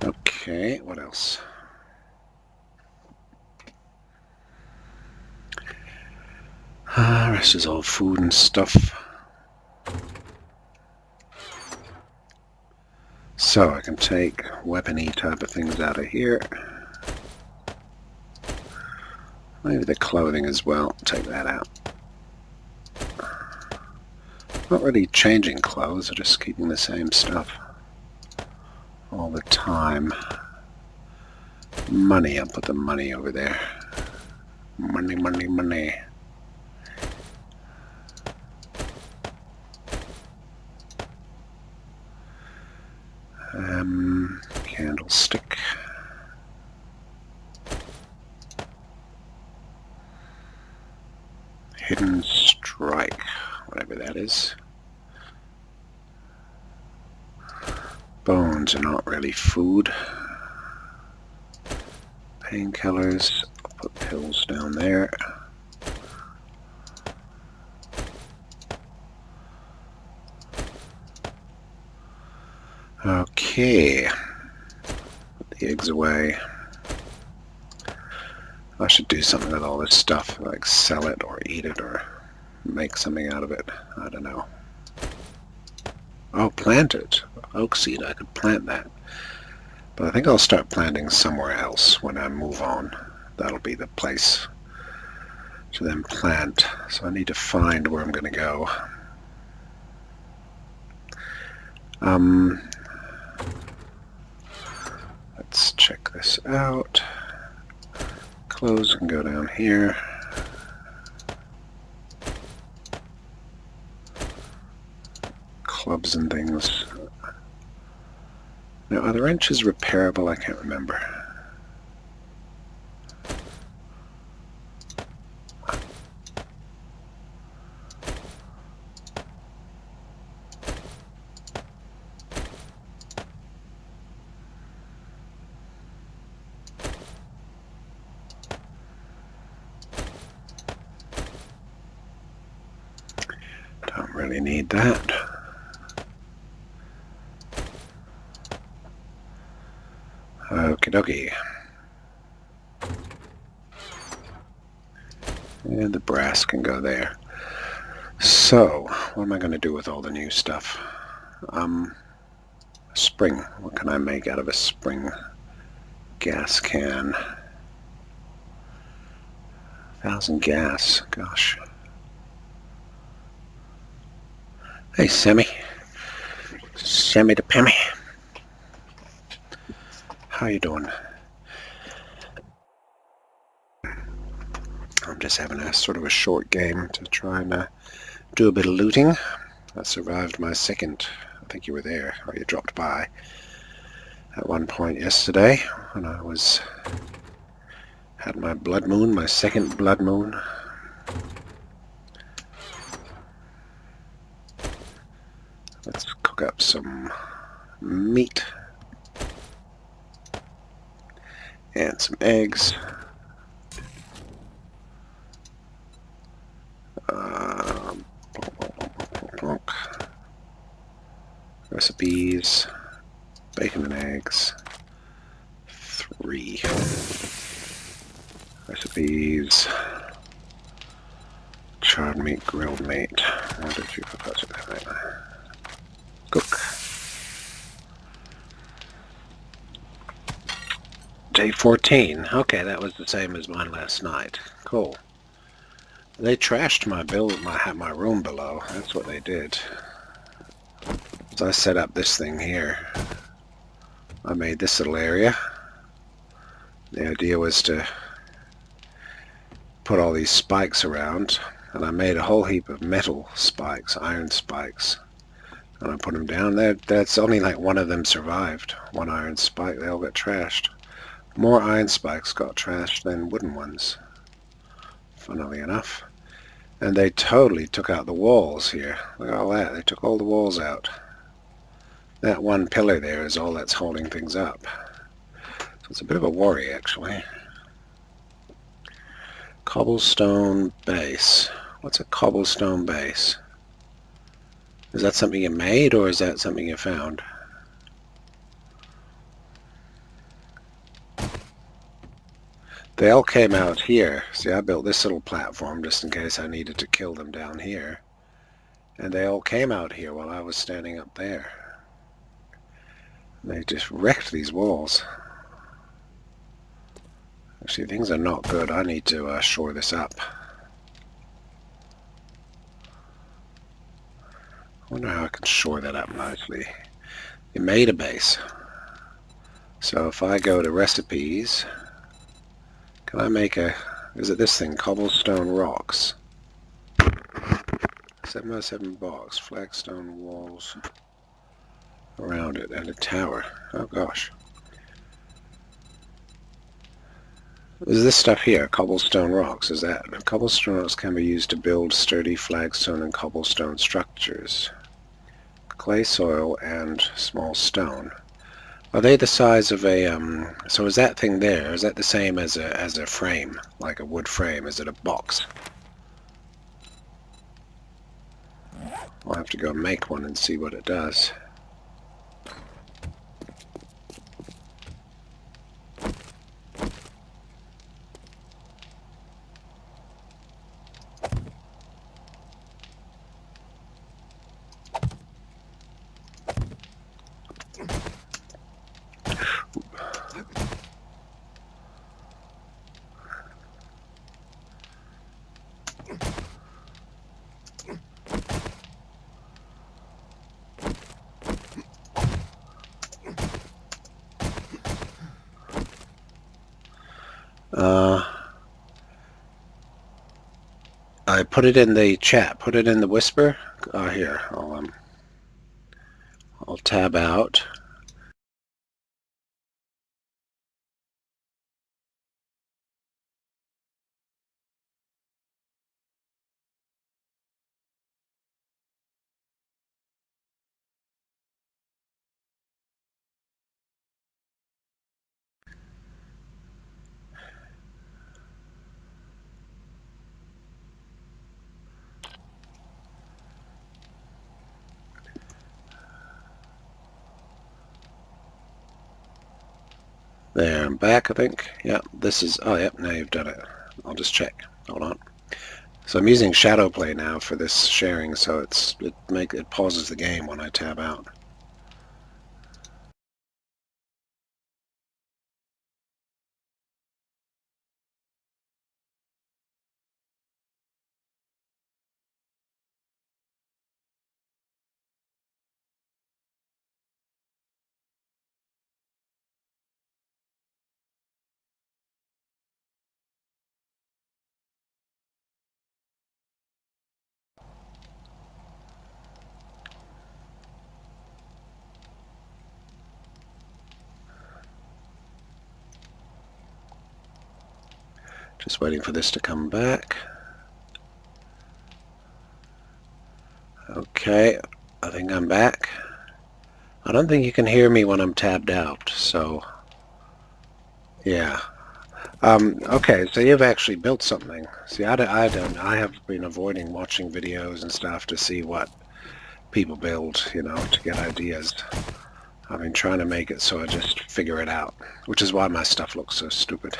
Okay, what else? Rest is all food and stuff. So I can take weapon-y type of things out of here. Maybe the clothing as well. Take that out. Not really changing clothes, I'm just keeping the same stuff all the time. Money, I'll put the money over there. Money, money, money. Candlestick. Hidden strike, whatever that is. Bones are not really food. Painkillers, I'll put pills down there. Okay, put the eggs away. I should do something with all this stuff, like sell it or eat it or make something out of it. I don't know. Oh, plant it. Oak seed, I could plant that. But I think I'll start planting somewhere else when I move on. That'll be the place to then plant. So I need to find where I'm going to go. Let's check this out. Clothes can go down here. Clubs and things. Now, are the wrenches repairable? I can't remember. Don't really need that. Okie dokie. And the brass can go there. So, what am I going to do with all the new stuff? Spring. What can I make out of a spring? Gas can. 1,000 gas. Gosh. Hey, Sammy. Sammy the Pammy. How you doing? I'm just having a sort of a short game to try and do a bit of looting. I survived my second. I think you were there, or you dropped by at one point yesterday when I had my blood moon, my second blood moon. Let's cook up some meat and some eggs. Recipes, bacon and eggs, 3 recipes, charred meat, grilled meat. How did you propose it? Right. Cook. Day 14. Okay, that was the same as mine last night. Cool. They trashed my room below. That's what they did. So I set up this thing here. I made this little area. The idea was to put all these spikes around, and I made a whole heap of metal spikes, iron spikes. And I put them down there. That's only like one of them survived. One iron spike, they all got trashed. More iron spikes got trashed than wooden ones, funnily enough. And they totally took out the walls here. Look at all that. They took all the walls out. That one pillar there is all that's holding things up. So it's a bit of a worry, actually. Cobblestone base. What's a cobblestone base? Is that something you made, or is that something you found? They all came out here. See, I built this little platform just in case I needed to kill them down here. And they all came out here while I was standing up there. They just wrecked these walls. Actually, things are not good. I need to shore this up. I wonder how I can shore that up nicely. You made a base. So if I go to recipes, can I make is it this thing, cobblestone rocks? 7x7 box, flagstone walls around it, and a tower. Oh gosh. Is this stuff here, cobblestone rocks? Is that cobblestone rocks can be used to build sturdy flagstone and cobblestone structures? Clay soil and small stone. Are they the size of a so is that thing there, is that the same as a frame, like a wood frame? Is it a box? I'll have to go make one and see what it does. I put it in the chat. Put it in the whisper. Here, I'll tab out. There, I'm back, I think. Yeah, this is... Oh, yep, now you've done it. I'll just check. Hold on. So I'm using shadow play now for this sharing, so it pauses the game when I tab out. Just waiting for this to come back. Okay, I think I'm back. I don't think you can hear me when I'm tabbed out, so yeah. Okay, so you've actually built something. See, I don't. I have been avoiding watching videos and stuff to see what people build, you know, to get ideas. I've been trying to make it so I just figure it out, which is why my stuff looks so stupid.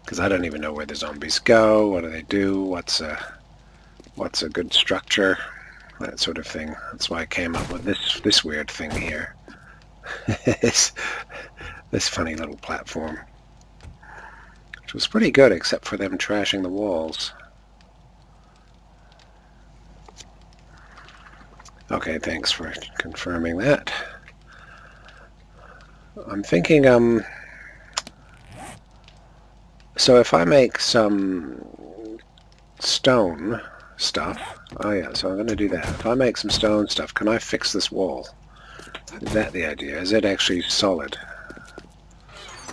Because I don't even know where the zombies go, what do they do, what's a good structure, that sort of thing. That's why I came up with this weird thing here. this funny little platform, which was pretty good except for them trashing the walls. Okay, thanks for confirming that. I'm thinking, so if I make some stone stuff, oh yeah, so I'm going to do that. If I make some stone stuff, can I fix this wall? Is that the idea? Is it actually solid?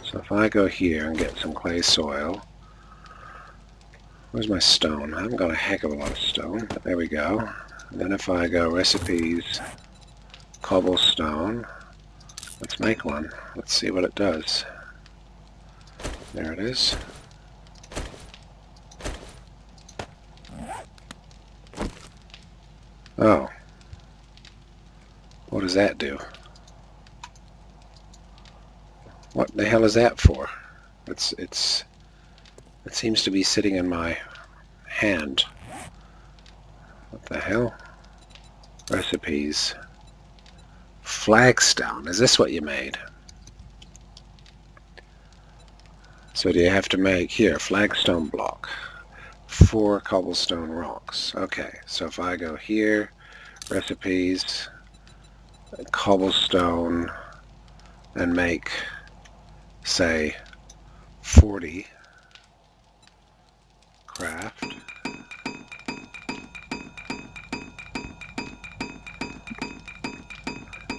So if I go here and get some clay soil, where's my stone? I haven't got a heck of a lot of stone, but there we go. And then if I go recipes, cobblestone, let's make one. Let's see what it does. There it is. Oh. What does that do? What the hell is that for? It seems to be sitting in my hand. What the hell? Recipes. Flagstone. Is this what you made? So do you have to make, here, flagstone block. 4 cobblestone rocks. Okay, so if I go here, recipes, cobblestone, and make, say, 40 craft.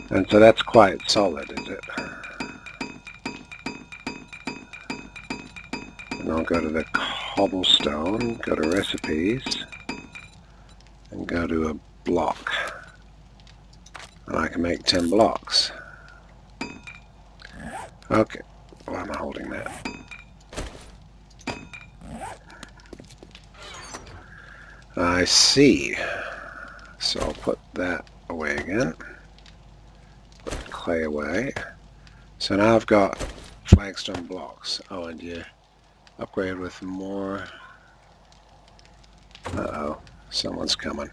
And so that's quite solid, is it? And I'll go to the cobblestone, go to recipes, and go to a block. And I can make 10 blocks. Okay, why am I holding that? I see. So I'll put that away again. Put the clay away. So now I've got flagstone blocks. Oh, and you upgrade with more. Uh-oh, someone's coming.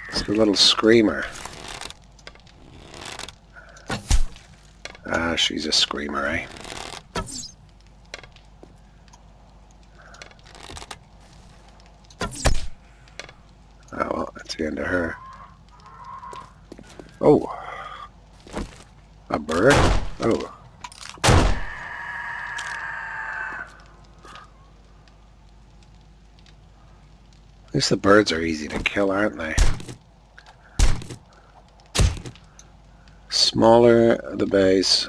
It's the little screamer. Ah, she's a screamer, eh? Oh, well, that's the end of her. Oh! A bird? Oh. least the birds are easy to kill, aren't they? Smaller the base.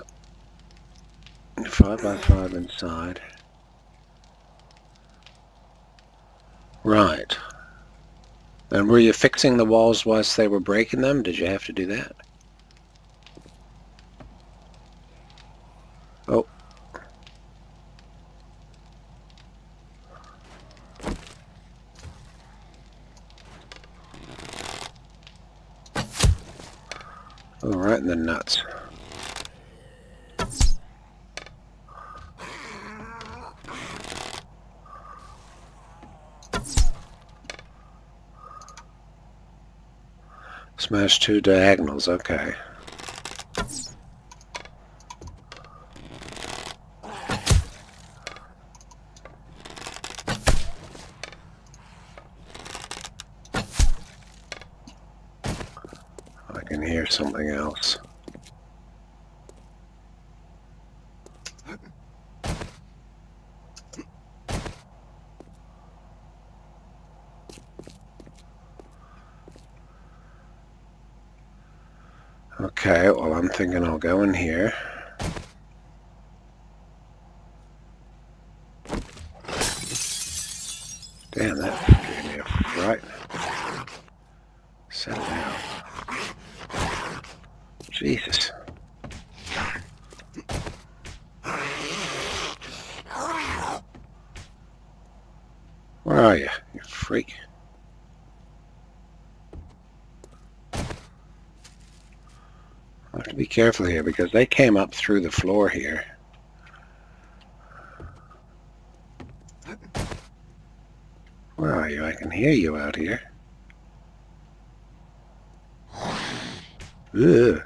5 by 5 inside. Right. And were you fixing the walls whilst they were breaking them? Did you have to do that? Oh. Oh, right in the nuts. Smash 2 diagonals, okay. I can hear something else. Okay, well, I'm thinking I'll go in here. Damn, that gave me a fright. Settle down. Jesus. Where are you, you freak? I have to be careful here because they came up through the floor here. Where are you? I can hear you out here. Ugh.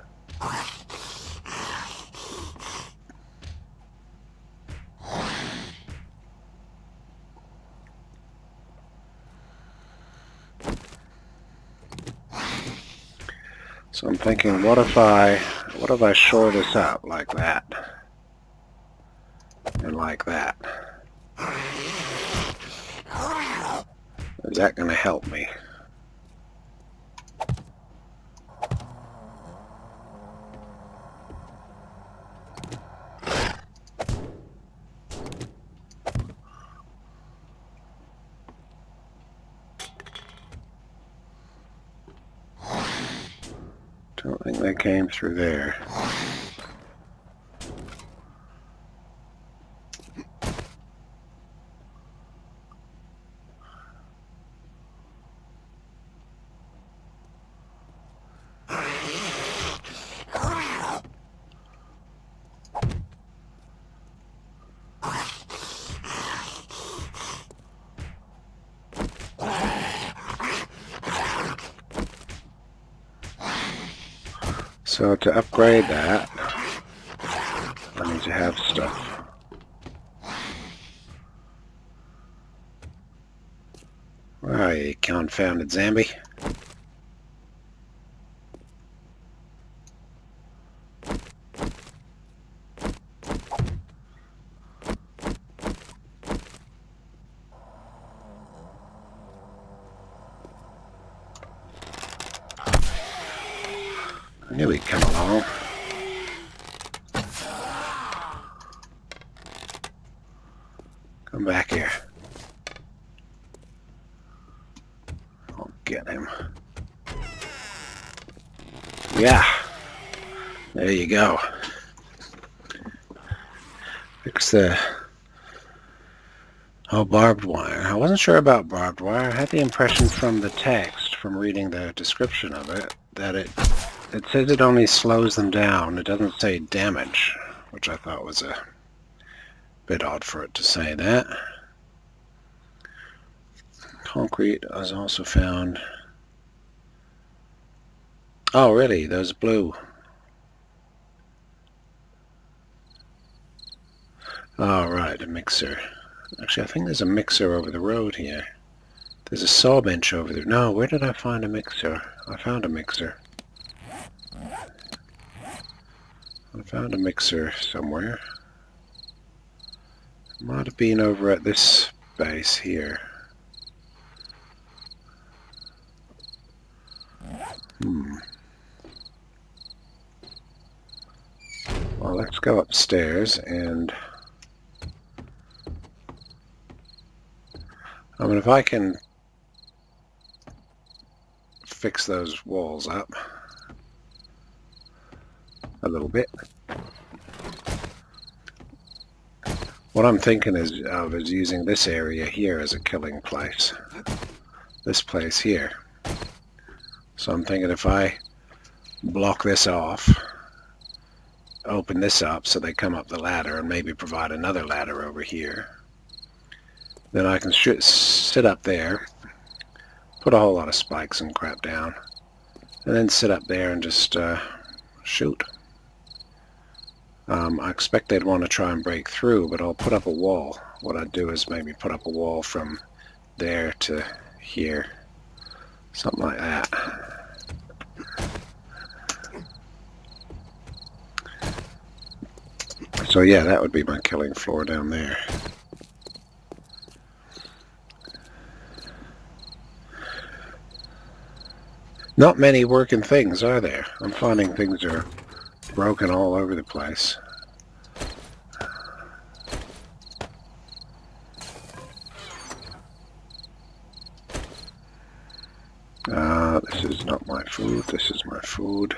So I'm thinking, what if I shore this up like that? And like that? Is that going to help me? Don't think they came through there. So to upgrade that, I need to have stuff. Where are you, confounded zombie? I knew he'd come along. Come back here. I'll get him. Yeah. There you go. Fix the... Oh, barbed wire. I wasn't sure about barbed wire. I had the impression from the text, from reading the description of it, that it says it only slows them down. It doesn't say damage, which I thought was a bit odd for it to say that. Concrete is also found. Oh, really? Those blue. Oh, right, a mixer. Actually, I think there's a mixer over the road here. There's a saw bench over there. No, where did I find a mixer? I found a mixer. I found a mixer somewhere. It might have been over at this base here. Well, let's go upstairs and... I mean, if I can fix those walls up a little bit. What I'm thinking is using this area here as a killing place. This place here. So I'm thinking if I block this off, open this up so they come up the ladder and maybe provide another ladder over here, then I can sit up there, put a whole lot of spikes and crap down, and then sit up there and just shoot. I expect they'd want to try and break through, but I'll put up a wall. What I'd do is maybe put up a wall from there to here. Something like that. So yeah, that would be my killing floor down there. Not many working things, are there? I'm finding things are broken all over the place. This is not my food. This is my food.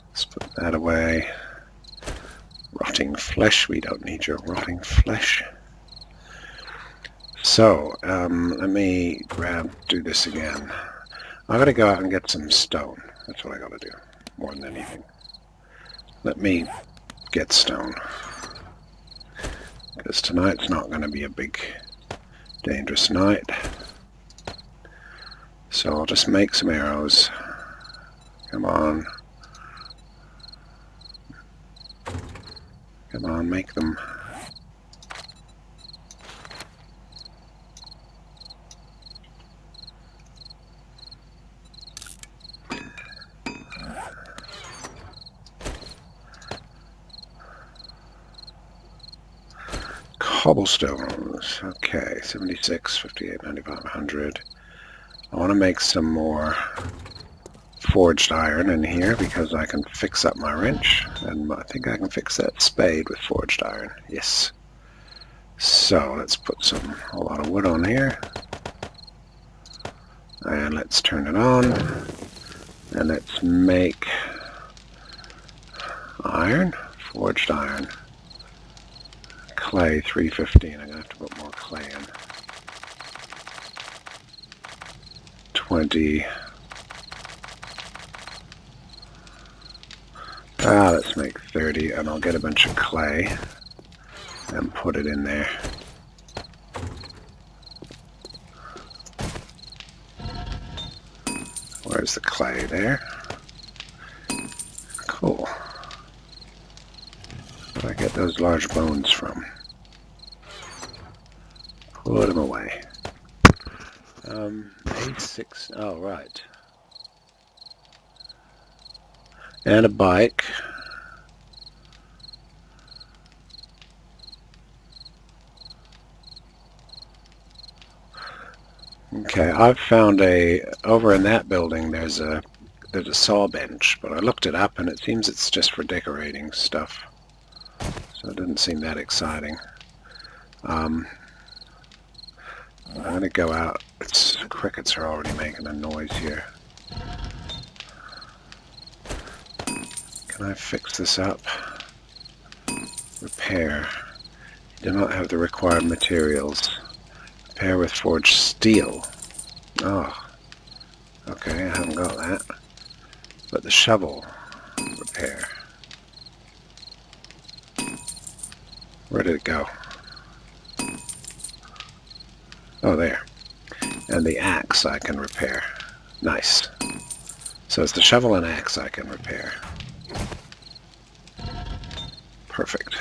Let's put that away. Rotting flesh. We don't need your rotting flesh. So, let me do this again. I gotta go out and get some stone. That's what I gotta do, more than anything. Let me get stone. Because tonight's not gonna be a big, dangerous night. So I'll just make some arrows. Come on. Come on, make them. Cobblestones. Okay, 76, 58, 95, 100. I want to make some more forged iron in here because I can fix up my wrench, and I think I can fix that spade with forged iron. Yes. So let's put a lot of wood on here, and let's turn it on, and let's make iron, forged iron. Clay 315. I'm going to have to put more clay in. 20. Let's make 30, and I'll get a bunch of clay and put it in there. Where's the clay? There. Cool. Where did I get those large bones from? Put them away. A6. Oh, right. And a bike. Okay, I've found over in that building there's a saw bench, but I looked it up and it seems it's just for decorating stuff. So it doesn't seem that exciting. I'm going to go out. Crickets are already making a noise here. Can I fix this up? Repair. Do not have the required materials. Repair with forged steel. Oh. Okay, I haven't got that. But the shovel. Repair. Where did it go? Oh, there. And the axe I can repair. Nice. So it's the shovel and axe I can repair. Perfect.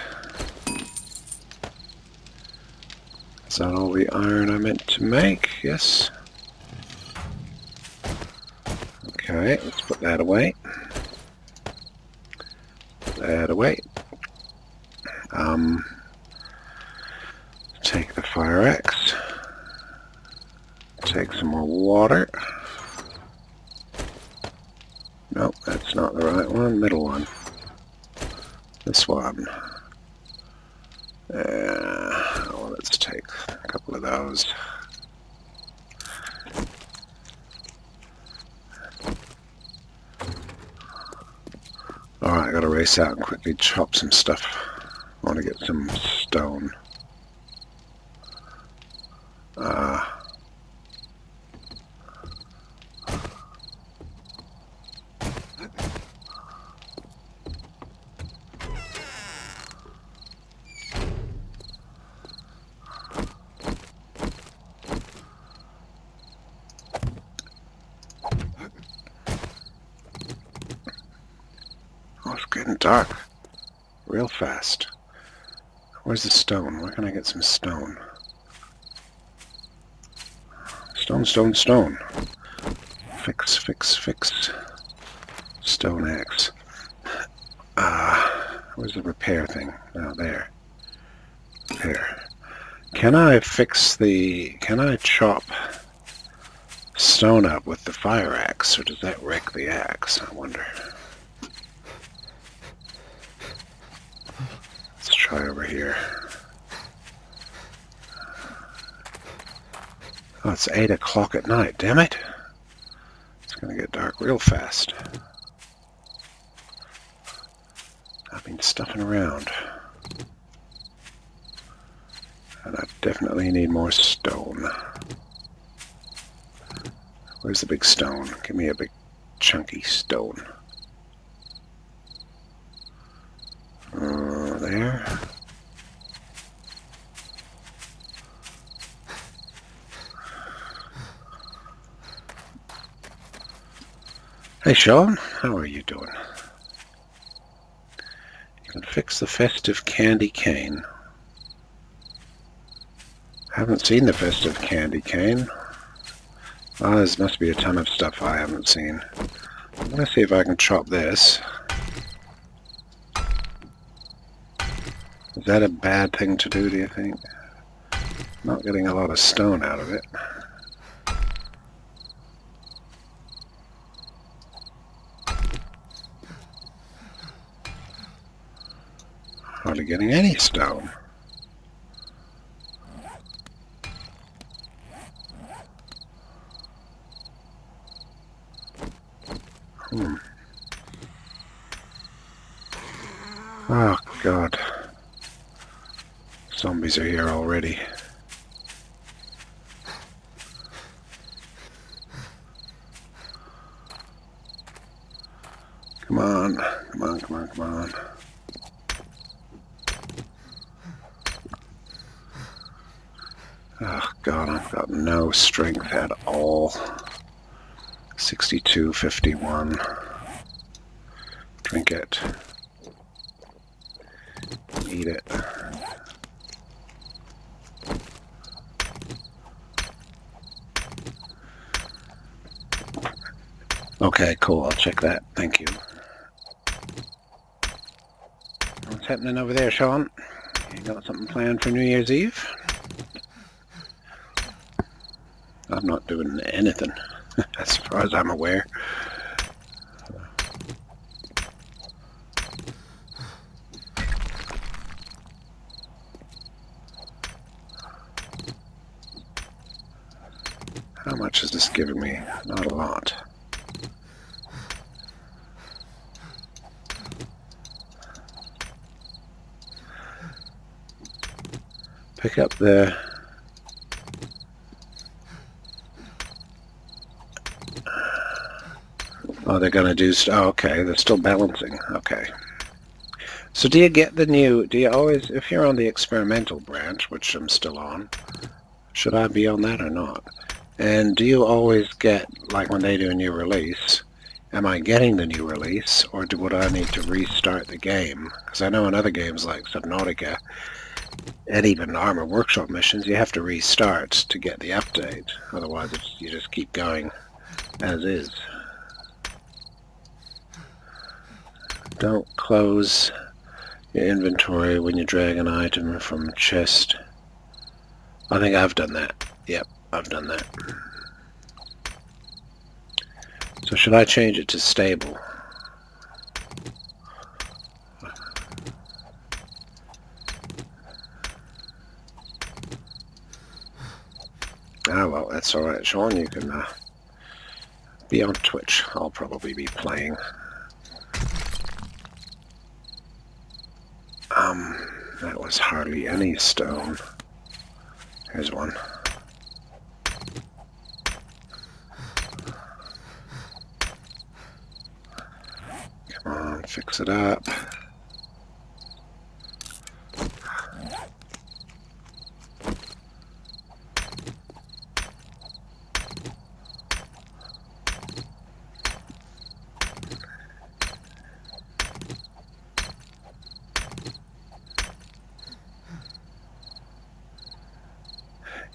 Is that all the iron I meant to make? Yes. Okay, let's put that away. Put that away. Take the fire axe. take some more water. Nope, that's not the right one. Middle one. This one. Well, let's take a couple of those. Alright, I gotta race out and quickly chop some stuff. I want to get some stone. Oh, it's getting dark real fast. Where's the stone? Where can I get some stone? Stone, stone, stone. Fix, fix, fix. Stone axe. Where's the repair thing? Oh, there. Repair. Can I chop stone up with the fire axe, or does that wreck the axe? I wonder. Let's try over here. Oh, it's 8 o'clock at night, damn it! It's gonna get dark real fast. I've been stuffing around. And I definitely need more stone. Where's the big stone? Give me a big chunky stone. There. Hey Sean, how are you doing? You can fix the festive candy cane. Haven't seen the festive candy cane. Oh, there must be a ton of stuff I haven't seen. I'm gonna see if I can chop this. Is that a bad thing to do, do you think? Not getting a lot of stone out of it. Hardly getting any stone. Oh, God. Zombies are here already. Come on, come on, come on, come on. Oh, God, I've got no strength at all. 62:51. Drink it. Eat it. Okay, cool. I'll check that. Thank you. What's happening over there, Sean? You got something planned for New Year's Eve? I'm not doing anything, as far as I'm aware. How much is this giving me? Not a lot. Pick up the... Oh, they're gonna do... Oh, okay, they're still balancing. Okay. So do you get the new... Do you always... If you're on the experimental branch, which I'm still on, should I be on that or not? And do you always get, like when they do a new release, am I getting the new release, or would I need to restart the game? Because I know in other games like Subnautica, and even Armor Workshop missions, you have to restart to get the update. Otherwise, you just keep going as is. Don't close your inventory when you drag an item from chest. I think I've done that. Yep, I've done that. So should I change it to stable? Ah, well, that's alright, Sean. You can be on Twitch. I'll probably be playing. That was hardly any stone. Here's one. Come on, fix it up.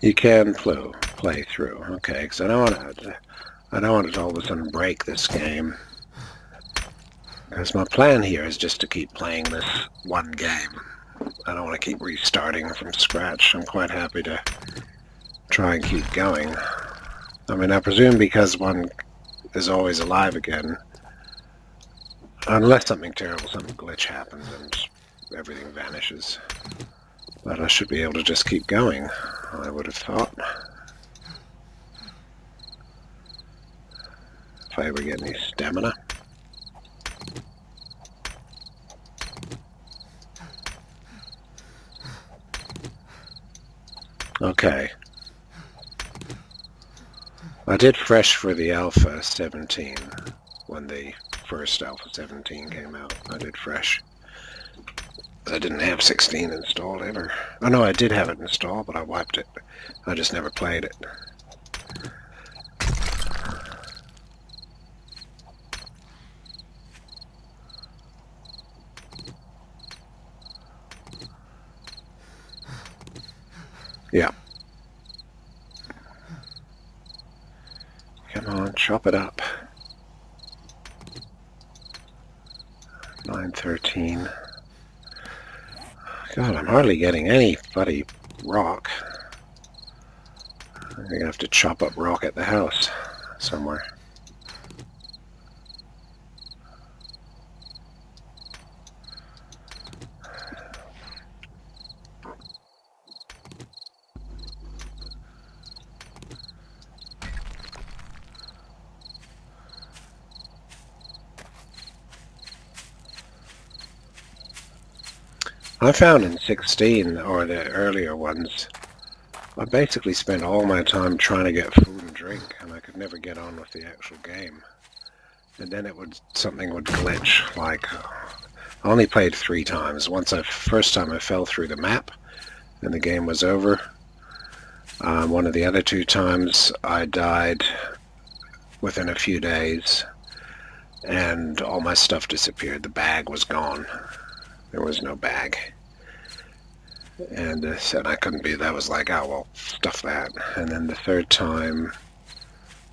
You can play through, okay? Because I don't want to all of a sudden break this game. Because my plan here is just to keep playing this one game. I don't want to keep restarting from scratch. I'm quite happy to try and keep going. I mean, I presume because one is always alive again, unless something terrible, some glitch happens and everything vanishes. But I should be able to just keep going, I would have thought. If I ever get any stamina. Okay. I did fresh for the Alpha 17 when the first Alpha 17 came out. I did fresh. I didn't have 16 installed ever. Oh no, I did have it installed, but I wiped it. I just never played it. Yeah. Come on, chop it up. 913. God, I'm hardly getting any bloody rock. I'm gonna have to chop up rock at the house somewhere. I found in 16, or the earlier ones, I basically spent all my time trying to get food and drink, and I could never get on with the actual game. And then something would glitch, like, I only played 3 times. First time I fell through the map, and the game was over. One of the other 2 times I died within a few days, and all my stuff disappeared. The bag was gone. There was no bag. And said I couldn't be, that was like, oh well, stuff that. And then the 3rd time,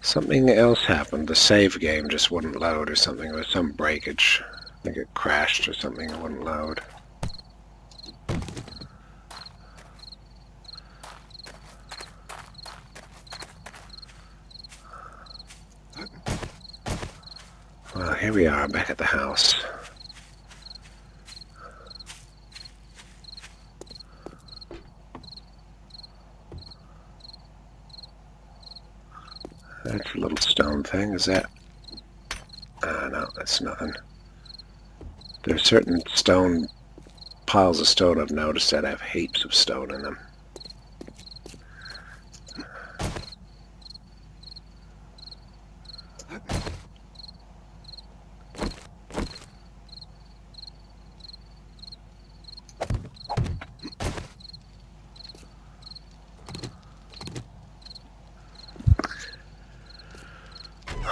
something else happened. The save game just wouldn't load or something. There was some breakage. I think it crashed or something, it wouldn't load. Well, here we are, back at the house. That's a little stone thing, is that? No, that's nothing. There's certain piles of stone I've noticed that have heaps of stone in them.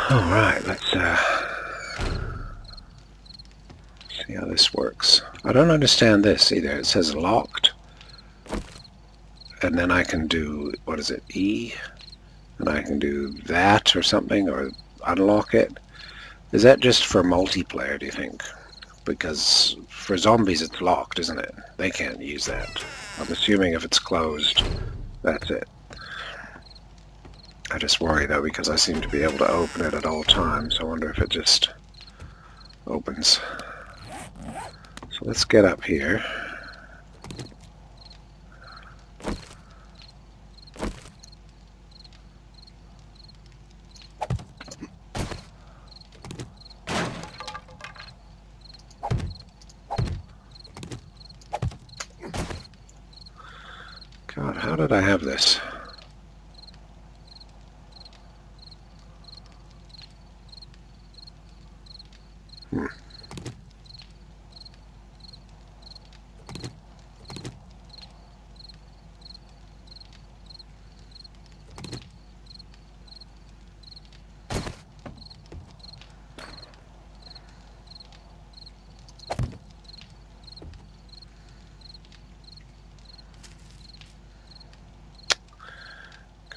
Alright, let's see how this works. I don't understand this either. It says locked, and then I can do, what is it, E? And I can do that or something, or unlock it. Is that just for multiplayer, do you think? Because for zombies it's locked, isn't it? They can't use that. I'm assuming if it's closed, that's it. I just worry though because I seem to be able to open it at all times. I wonder if it just opens. So let's get up here. God, how did I have this?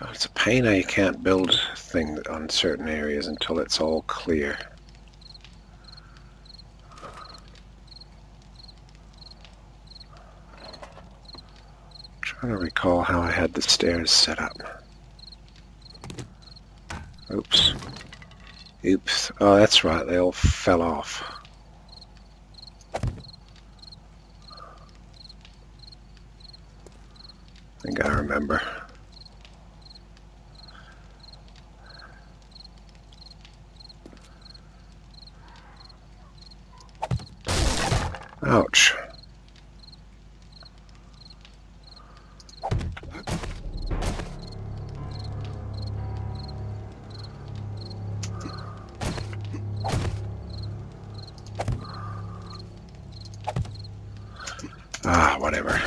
God, it's a pain how you can't build things on certain areas until it's all clear. Trying to recall how I had the stairs set up. Oops. Oops. Oh, that's right. They all fell off. I think I remember. Ouch. Ah, whatever.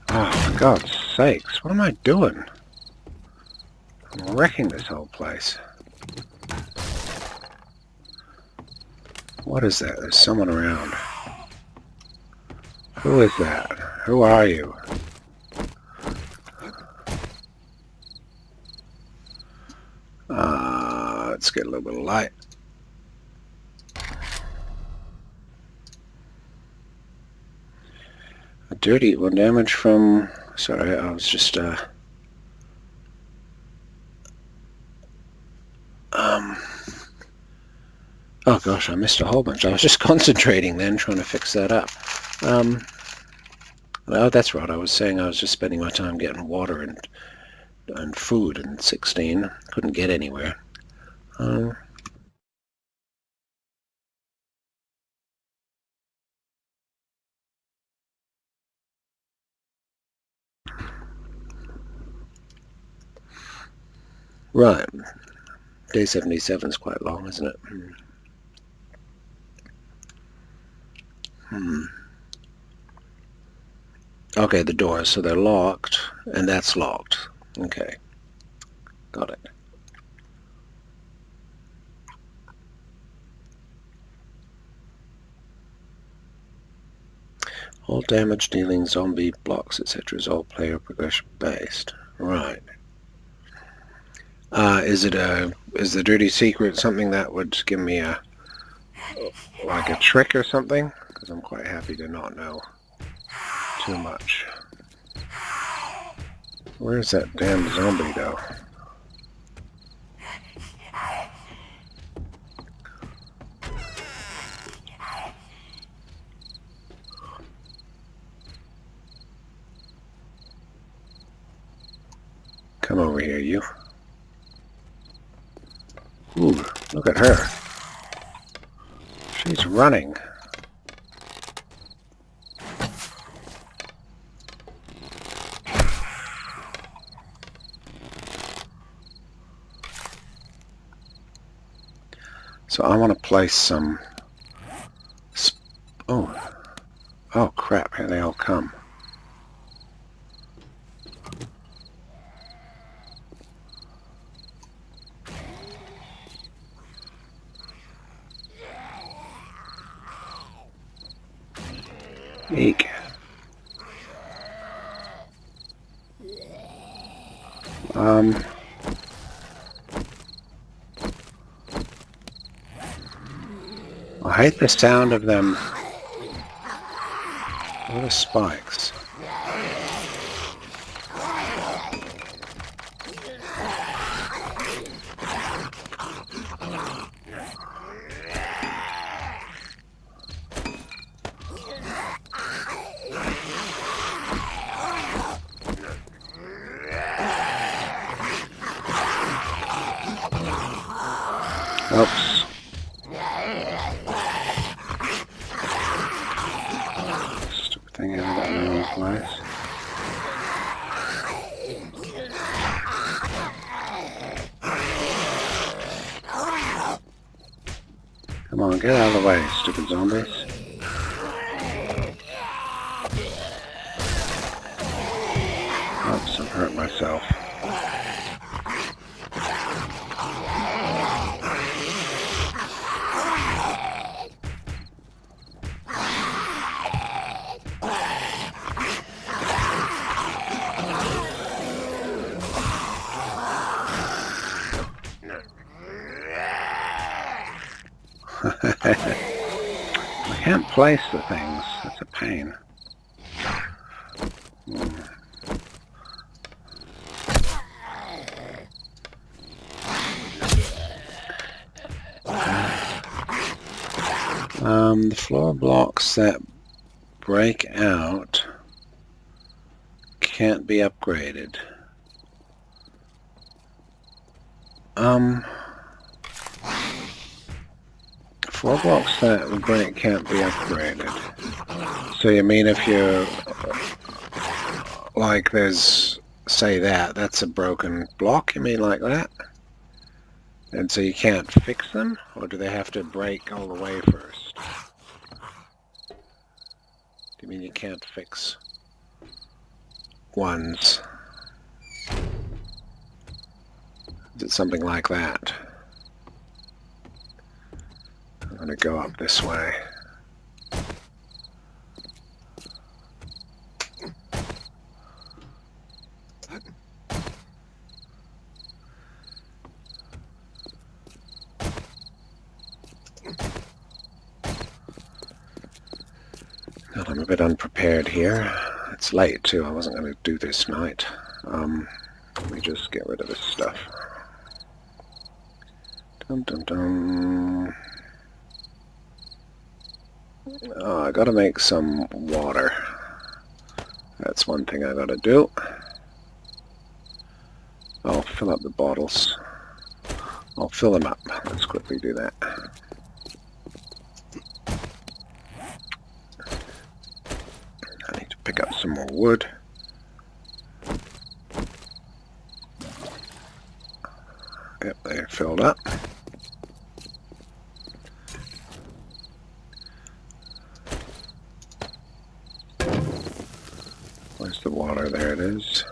Oh, for God's sakes, what am I doing? I'm wrecking this whole place. What is that? There's someone around. Who is that? Who are you? Let's get a little bit of light. A dirty one, damage from... Sorry, I was just, oh gosh, I missed a whole bunch. I was just concentrating then, trying to fix that up. Oh, that's right. I was saying I was just spending my time getting water and food in 16. Couldn't get anywhere. Right. Day 77 is quite long, isn't it? Okay, the doors, so they're locked, and that's locked. Okay. Got it. All damage dealing, zombie, blocks, etc. is all player progression based. Right. Is the dirty secret something that would give me like a trick or something? Because I'm quite happy to not know too much. Where's that damn zombie though? Come over here, you. Ooh, look at her. She's running. So I want to place some... Oh crap, here they all come. Eek. I hate the sound of them. What are spikes? thing ever got in the wrong place. Come on, get out of the way, stupid zombies. Oops, I've hurt myself. I can't place the things. That's a pain. The floor blocks that break out can't be upgraded. Floor blocks that break can't be upgraded. So you mean if you, like there's, say that's a broken block, you mean like that? And so you can't fix them? Or do they have to break all the way first? Do you mean you can't fix ones? Is it something like that? I'm going to go up this way. God, I'm a bit unprepared here. It's late too, I wasn't going to do this tonight. Let me just get rid of this stuff. Dum dum dum. Oh, I gotta make some water. That's one thing I gotta do. I'll fill up the bottles. I'll fill them up. Let's quickly do that. I need to pick up some more wood. Yep, they're filled up. Where's the water? There it is.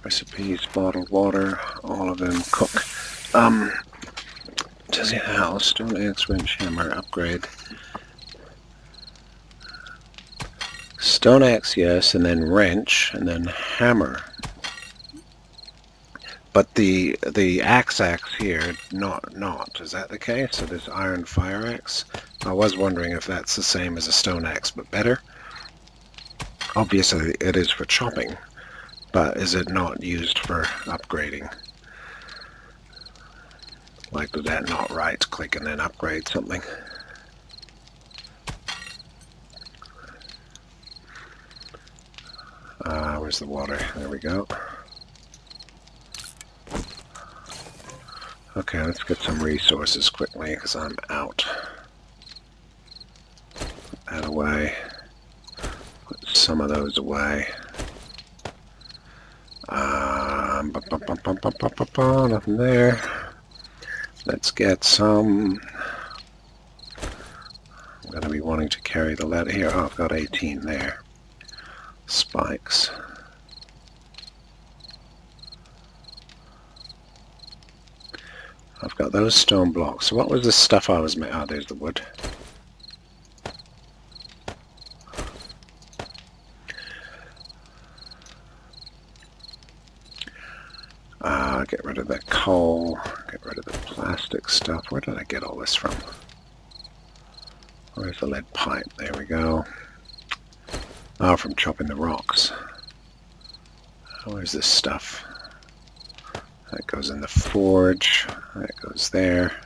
Recipes, bottled water, all of them cook. Says how stone axe, wrench, hammer, upgrade. Stone axe, yes, and then wrench, and then hammer. But the axe here, not. Is that the case? So this iron fire axe? I was wondering if that's the same as a stone axe, but better. Obviously it is for chopping, but is it not used for upgrading? Like, does that not right-click and then upgrade something? Where's the water? There we go. Okay, let's get some resources quickly, because I'm out. Put that away. Put some of those away. Nothing there. Let's get some. I'm going to be wanting to carry the lead here. Oh, I've got 18 there. Spikes. I've got those stone blocks. So what was the stuff I was making? Oh, there's the wood. Get rid of that coal. Get rid of the plastic stuff. Where did I get all this from? Where's the lead pipe? There we go. Oh, from chopping the rocks. Where's this stuff? That goes in the forge. That goes there.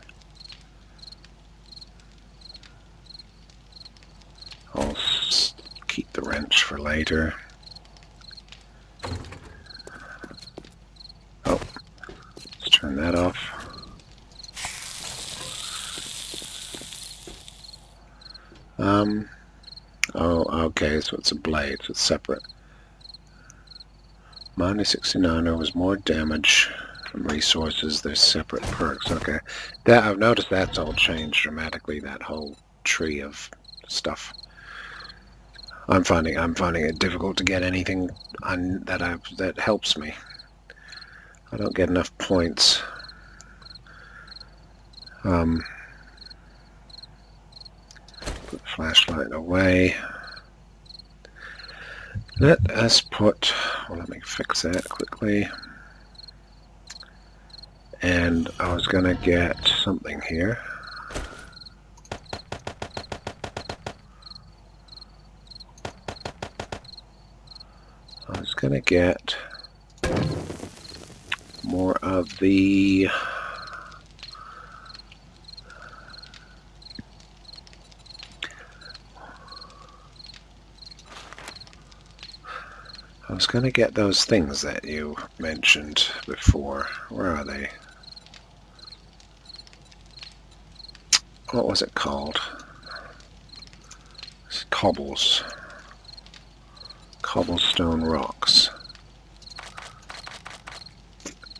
I'll keep the wrench for later. Oh, let's turn that off. Oh, okay, so it's a blade, so it's separate. Minus 69 was more damage from resources. There's separate perks. Okay, that I've noticed that's all changed dramatically. That whole tree of stuff. I'm finding it difficult to get anything that helps me. I don't get enough points. Put the flashlight away. Let us put. Well, let me fix that quickly. And I was gonna get something here. I was gonna get more of the I was gonna get those things that you mentioned before. Where are they? What was it called? It's cobblestone rocks.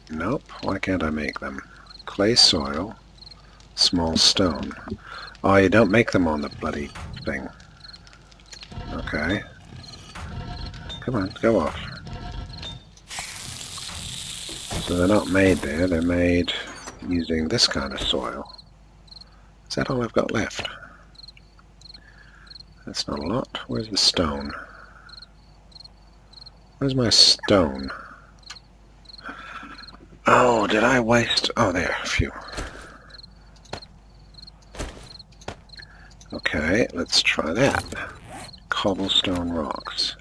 Nope, why can't I make them? Clay soil, small stone. Oh, you don't make them on the bloody thing. Okay. Come on, go off. So they're not made there, they're made using this kind of soil. Is that all I've got left? That's not a lot. Where's the stone? Where's my stone? Oh, did I waste... Oh, there, phew. Okay, let's try that. Cobblestone rocks.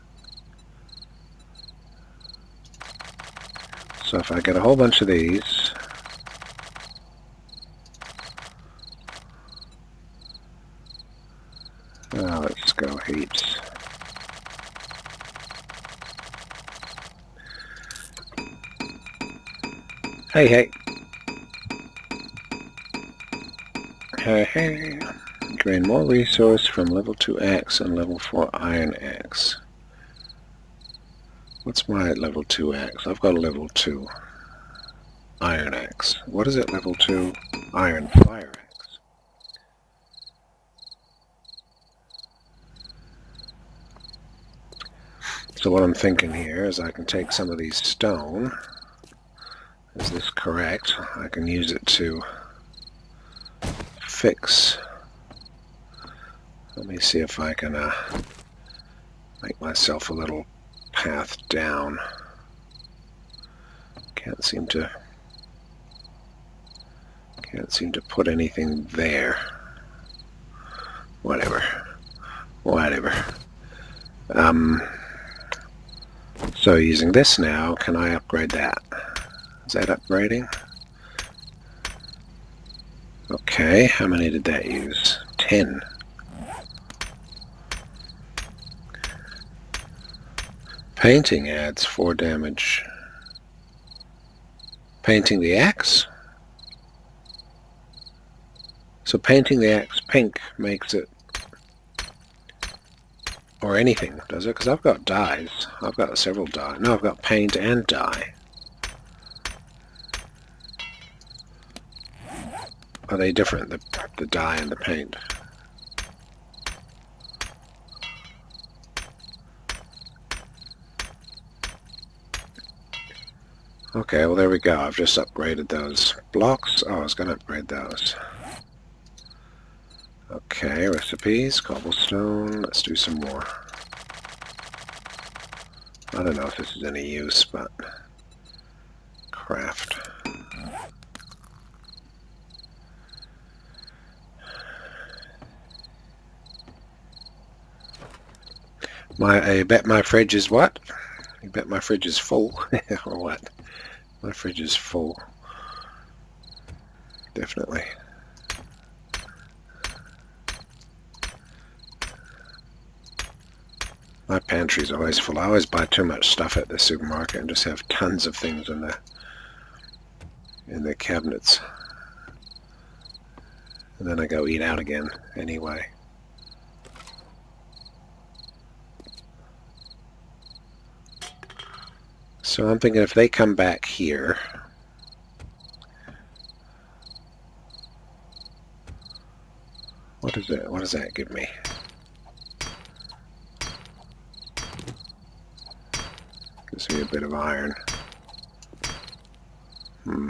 So if I get a whole bunch of these... Oh, let's go heaps. Hey, hey. Hey, hey. Gain more resource from level 2 axe and level 4 iron axe. What's my level 2 axe? I've got a level 2 iron axe. What is it, level 2 iron fire axe? So what I'm thinking here is I can take some of these stone. Is this correct? I can use it to fix. Let me see if I can make myself a little path down. Can't seem to put anything there. Whatever. So using this now, can I upgrade that? Is that upgrading? Okay, how many did that use? 10. Painting adds 4 damage. Painting the axe? So painting the axe pink makes it... Or anything, does it? Because I've got dyes. I've got several dyes. No, I've got paint and dye. Are they different, the dye and the paint? Okay, well there we go. I've just upgraded those blocks. Oh, I was going to upgrade those. Okay, recipes, cobblestone. Let's do some more. I don't know if this is any use, but... Craft. I bet my fridge is what? You bet my fridge is full? Or what? My fridge is full. Definitely. My pantry's always full. I always buy too much stuff at the supermarket and just have tons of things in the cabinets. And then I go eat out again anyway. So I'm thinking if they come back here, what does that give me? Gives me a bit of iron. Hmm.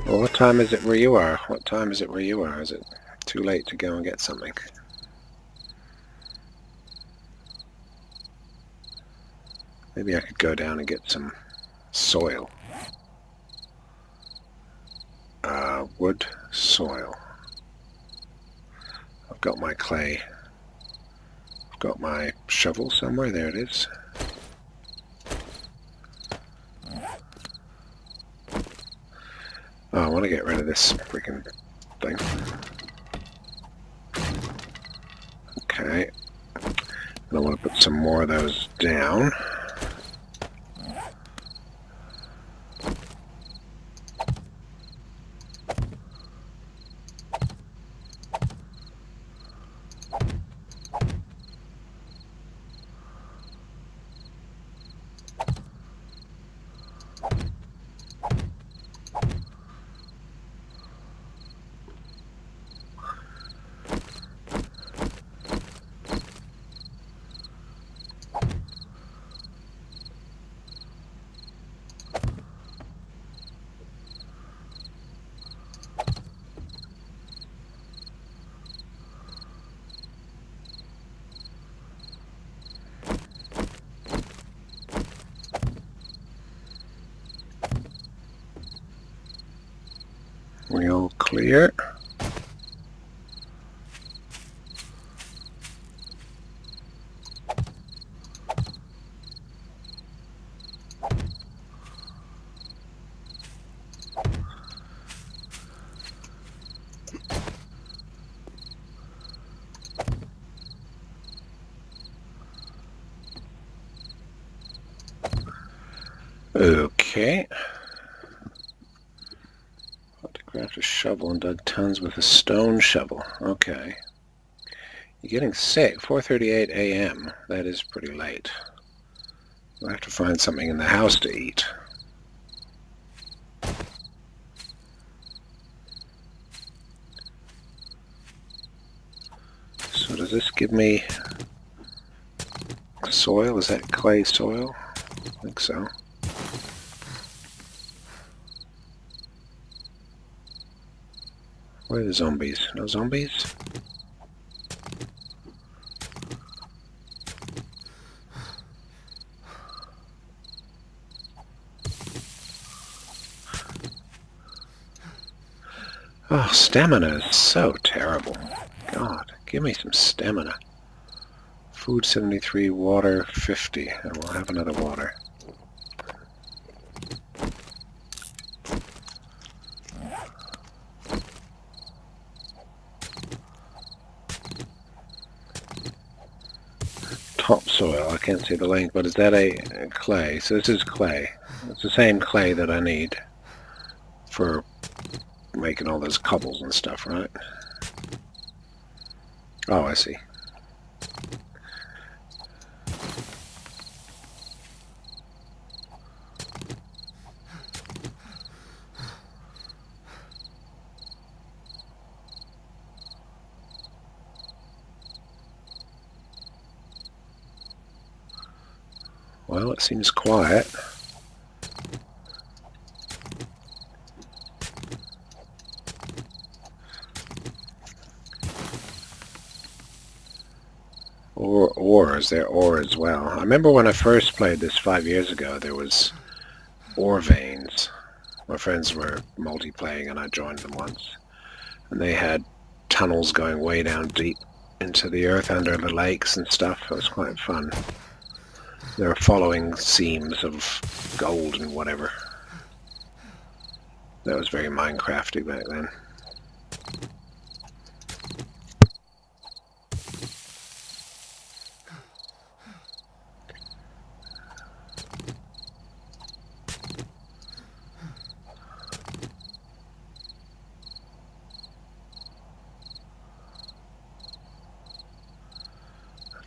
Well, what time is it where you are? What time is it where you are? Is it too late to go and get something? Maybe I could go down and get some soil. Wood, soil. I've got my clay. I've got my shovel somewhere. There it is. Oh, I want to get rid of this freaking thing. Okay. And I want to put some more of those down. We all clear. Okay. Grabbed a shovel and dug tons with a stone shovel. Okay. You're getting sick. 4:38 a.m. That is pretty late. We'll have to find something in the house to eat. So does this give me soil? Is that clay soil? I think so. Where are the zombies? No zombies? Oh, stamina is so terrible. God, give me some stamina. Food 73, water 50, and we'll have another water. Topsoil, I can't see the link, but is that a clay? So this is clay. It's the same clay that I need for making all those cobbles and stuff, right? Oh, I see. Well, it seems quiet. Ore, is there ore as well? I remember when I first played this 5 years ago, there was ore veins. My friends were multiplaying and I joined them once. And they had tunnels going way down deep into the earth under the lakes and stuff. It was quite fun. They were following seams of gold and whatever. That was very Minecrafty back then.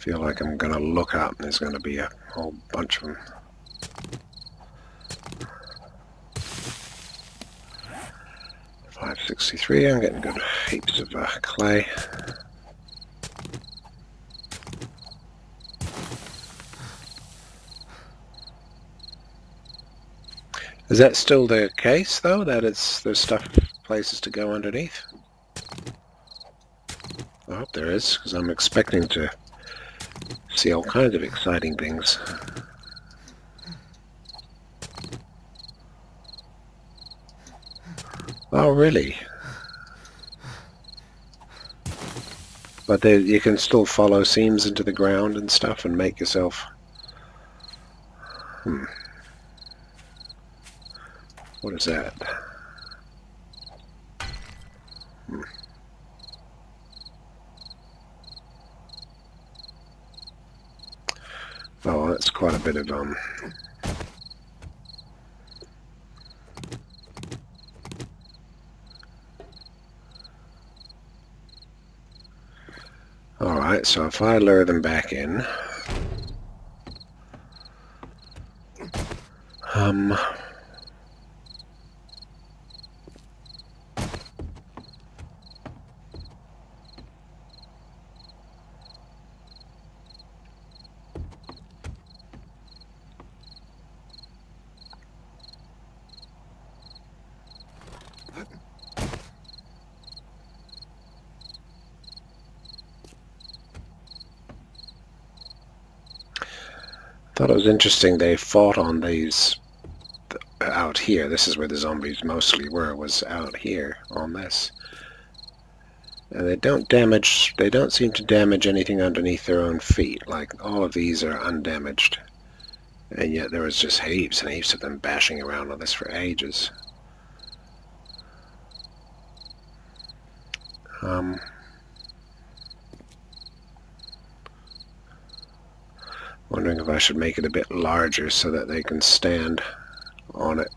feel like I'm going to look up and there's going to be a whole bunch of them. $563, I'm getting good heaps of clay. Is that still the case, though, that there's places to go underneath? I hope there is, because I'm expecting to see all kinds of exciting things. Oh, really? But you can still follow seams into the ground and stuff and make yourself... What is that? Oh, that's quite a bit of Alright, so if I lure them back in... thought it was interesting they fought on these out here. This is where the zombies mostly were, was out here on this. And they don't seem to damage anything underneath their own feet. Like, all of these are undamaged. And yet there was just heaps and heaps of them bashing around on this for ages. Wondering if I should make it a bit larger so that they can stand on it.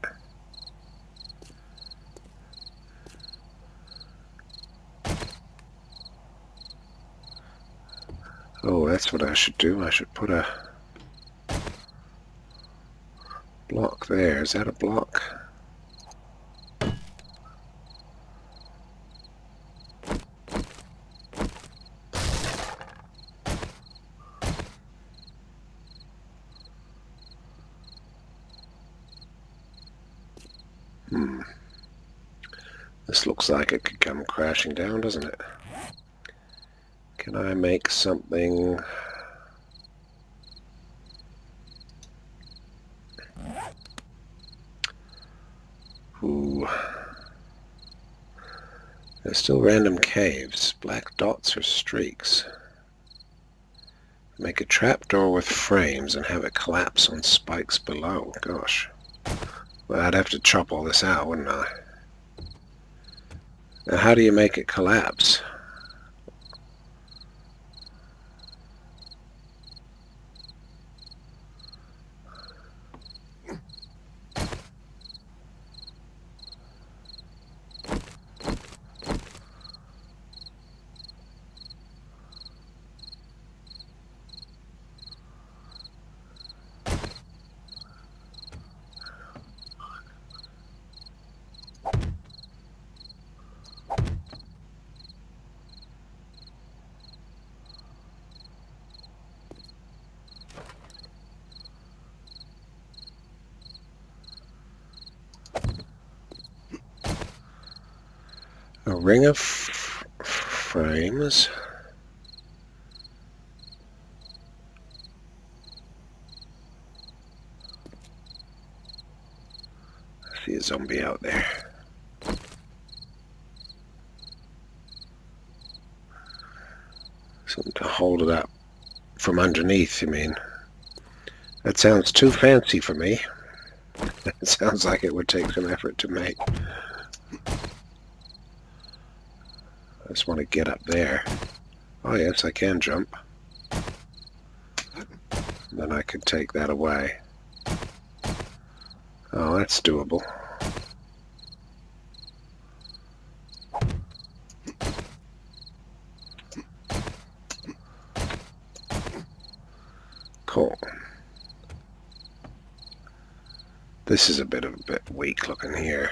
Oh, that's what I should do. I should put a block there. Is that a block? This looks like it could come crashing down, doesn't it? Can I make something... Ooh. There's still random caves. Black dots or streaks. Make a trapdoor with frames and have it collapse on spikes below. Gosh. Well, I'd have to chop all this out, wouldn't I? Now, how do you make it collapse? A ring of frames. I see a zombie out there. Something to hold it up from underneath, you mean? That sounds too fancy for me. It sounds like it would take some effort to make. I just want to get up there. Oh yes, I can jump. Then I could take that away. Oh, that's doable. Cool. This is a bit weak looking here.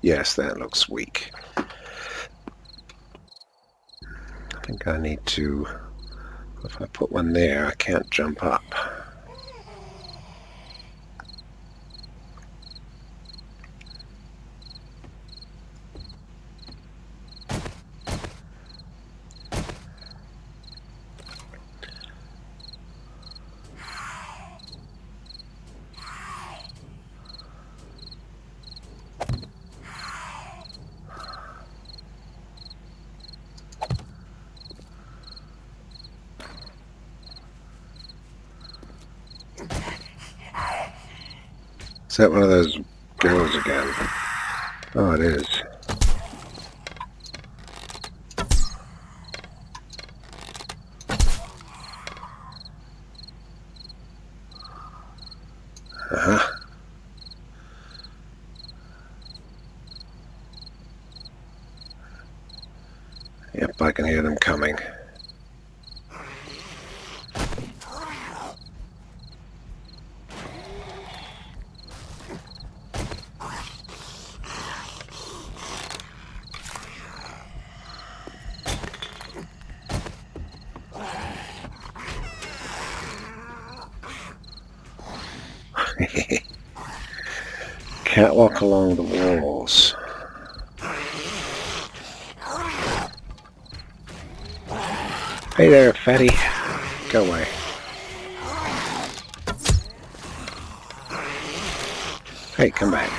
Yes, that looks weak. I think I need to, if I put one there, I can't jump up. Is that one of those girls again? Oh, it is. Uh-huh. Yep, I can hear them coming. Can't walk along the walls. Hey there, fatty. Go away. Hey, come back.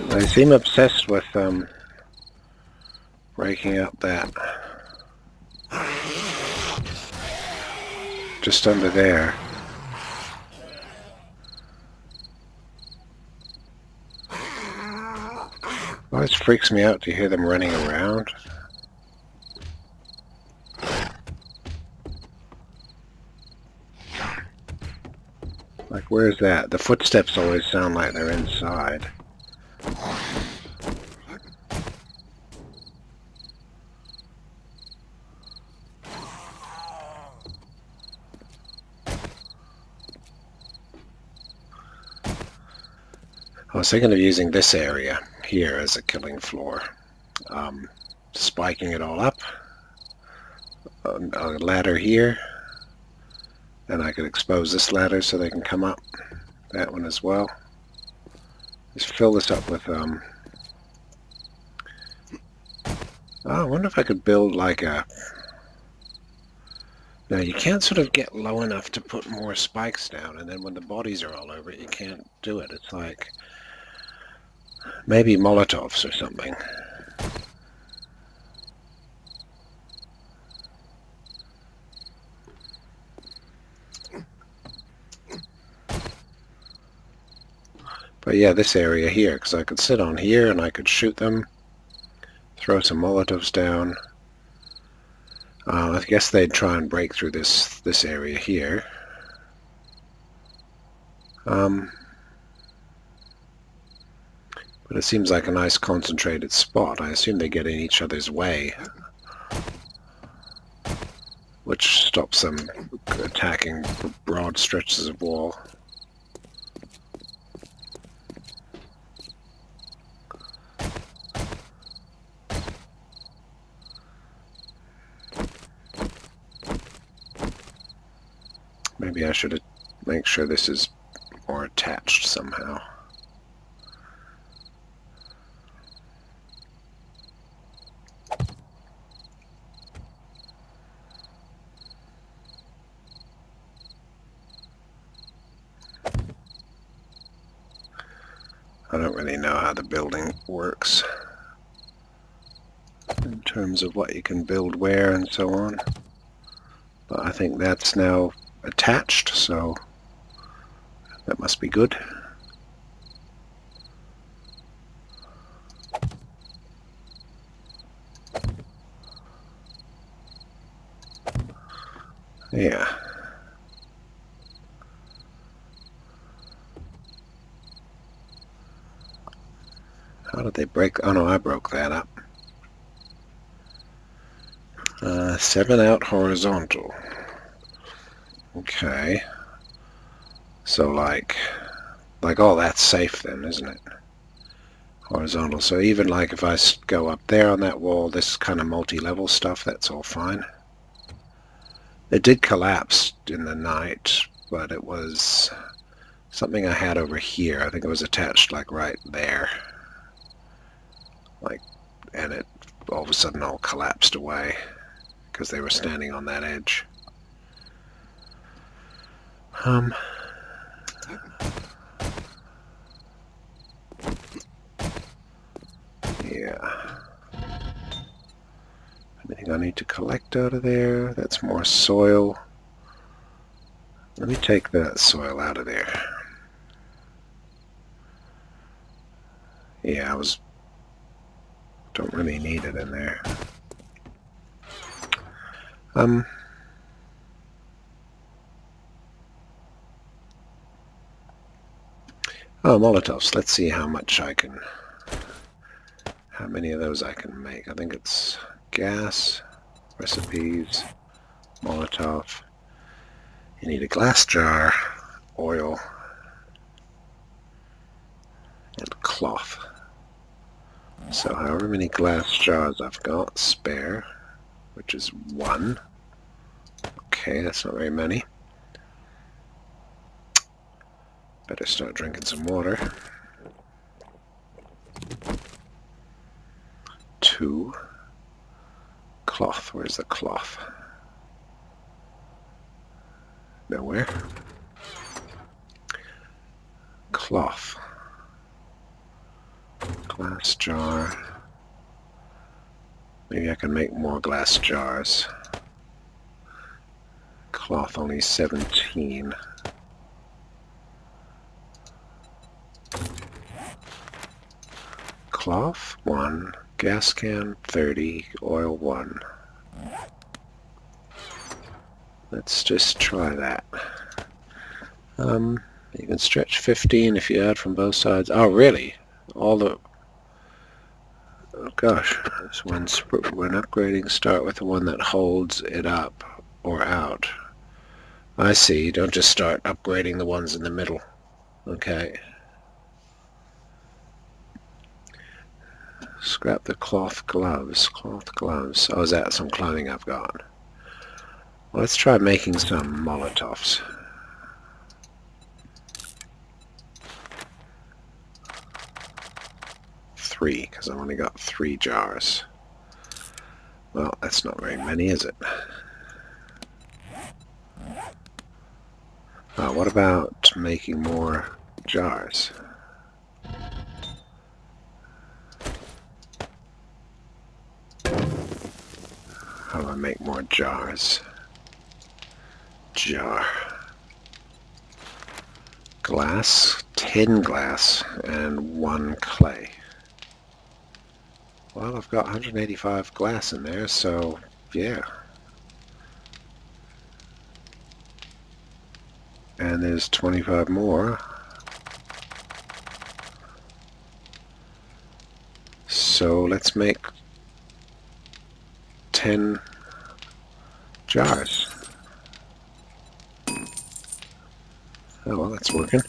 They seem obsessed with breaking up that. Just under there. Always freaks me out to hear them running around. Like, where's that? The footsteps always sound like they're inside. I was thinking of using this area here as a killing floor. Spiking it all up. A ladder here. Then I could expose this ladder so they can come up. That one as well. Just fill this up with oh, I wonder if I could build like a... Now you can't sort of get low enough to put more spikes down, and then when the bodies are all over it, you can't do it. It's like maybe Molotovs or something. But yeah, this area here, because I could sit on here and I could shoot them, throw some Molotovs down. I guess they'd try and break through this area here. But it seems like a nice concentrated spot. I assume they get in each other's way, which stops them attacking broad stretches of wall. Maybe I should make sure this is more attached somehow. I don't don't really know how the building works in terms of what you can build where and so on. But I think that's now attached, so that must be good. Yeah. How did they break? Oh no, I broke that up. 7 out horizontal. Okay. So like all that's safe then, isn't it? Horizontal. So even like if I go up there on that wall, this kind of multi-level stuff, that's all fine. It did collapse in the night, but it was something I had over here. I think it was attached like right there. Like, and it all of a sudden all collapsed away because they were standing on that edge. Yeah. Anything I need to collect out of there? That's more soil. Let me take that soil out of there. Yeah, don't really need it in there. Oh, Molotovs. Let's see how many of those I can make. I think it's gas, recipes, Molotov. You need a glass jar, oil, and cloth. So however many glass jars I've got spare, which is 1. Okay, that's not very many. Better start drinking some water. 2. Cloth. Where's the cloth? Nowhere. Cloth. Glass jar. Maybe I can make more glass jars. Cloth only 17. Cloth 1. Gas can 30. Oil 1. Let's just try that. You can stretch 15 if you add from both sides. Oh, really? All the... Oh, gosh. So when upgrading, start with the one that holds it up or out. I see. Don't just start upgrading the ones in the middle. Okay. Scrap the cloth gloves. Cloth gloves. Oh, is that some clothing I've got? Well, let's try making some Molotovs. Three, because I've only got 3 jars. Well, that's not very many, is it? What about making more jars? How do I make more jars? Jar. Glass, 10 glass, and 1 clay. Well, I've got 185 glass in there, so yeah. And there's 25 more. So let's make 10 jars. Oh, well, that's working.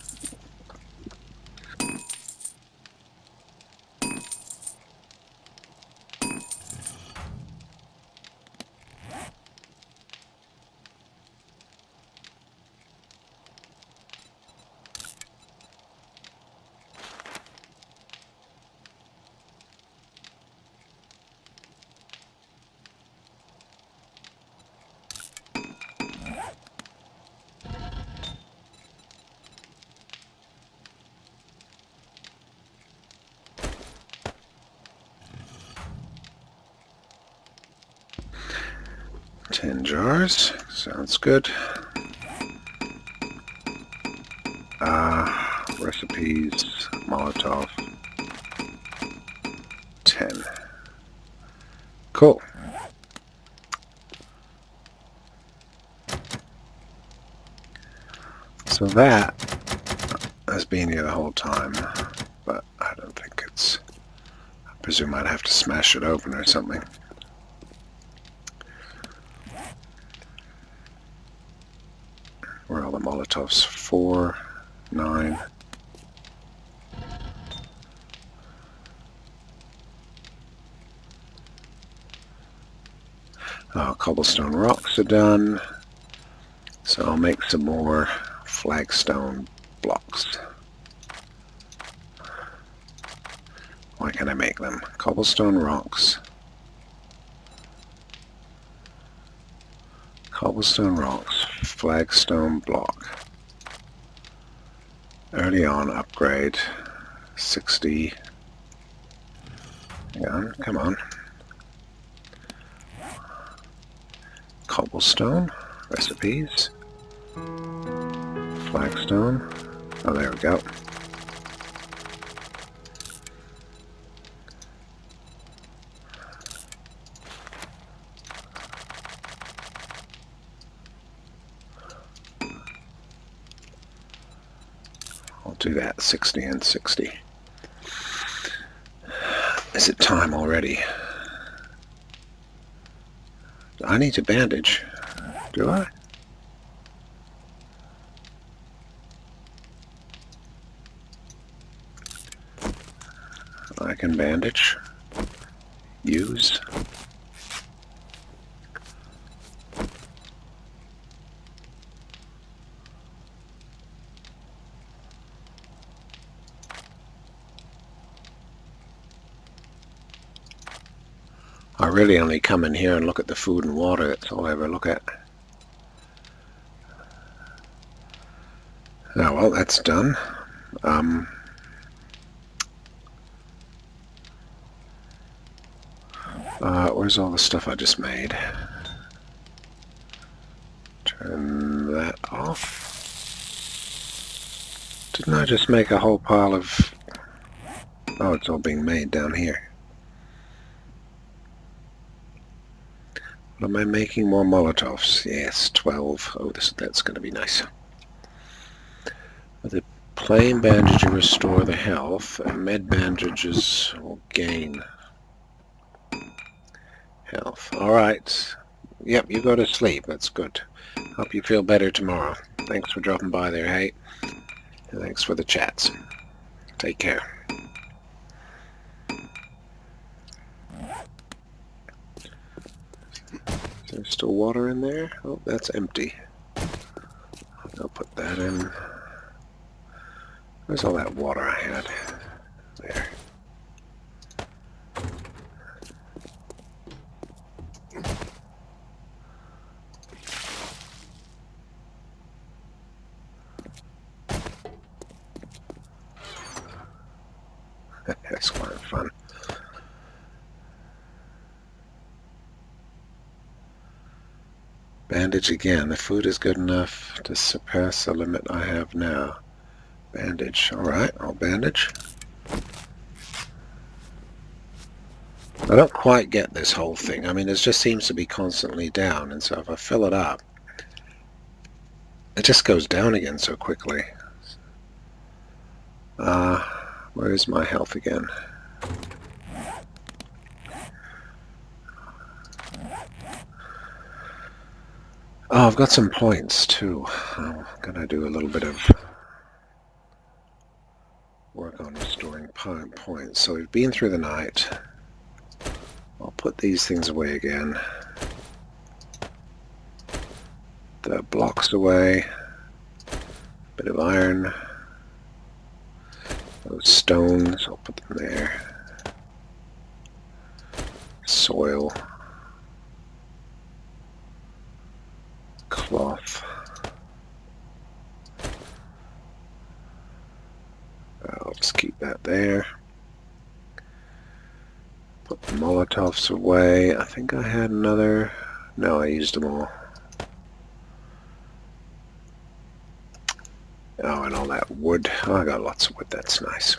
10 jars. Sounds good. Recipes, Molotov. 10. Cool. So that has been here the whole time, but I don't think it's... I presume I'd have to smash it open or something. Where are all the Molotovs? 4, 9... cobblestone rocks are done, so I'll make some more flagstone blocks. Why can I make them? Cobblestone rocks, flagstone block. Early on upgrade, 60. Hang on, come on. Cobblestone, recipes, flagstone. Oh, there we go. I'll do that, 60 and 60. Is it time already? I need to bandage. Do I? I can bandage. Use. I really only come in here and look at the food and water. That's all I ever look at. Oh, well, that's done. Where's all the stuff I just made? Turn that off. Didn't I just make a whole pile of... Oh, it's all being made down here. What am I making? More Molotovs. Yes, 12. Oh, that's going to be nice. With the plain bandage, you restore the health, and med bandages will gain health. Alright. Yep, you go to sleep. That's good. Hope you feel better tomorrow. Thanks for dropping by there, hey? And thanks for the chats. Take care. Is there still water in there? Oh, that's empty. I'll put that in. Where's all that water I had? There. That's quite fun. Bandage again. The food is good enough to surpass the limit I have now. Bandage. Alright, I'll bandage. I don't quite get this whole thing. I mean, it just seems to be constantly down, and so if I fill it up, it just goes down again so quickly. Where is my health again? Oh, I've got some points too. I'm gonna do a little bit of work on restoring points. So we've been through the night. I'll put these things away again. The blocks away. Bit of iron. Those stones, I'll put them there. Soil. Cloth. I'll just keep that there. Put the Molotovs away. I think I had another No, I used them all. Oh, and all that wood. Oh, I got lots of wood. That's nice.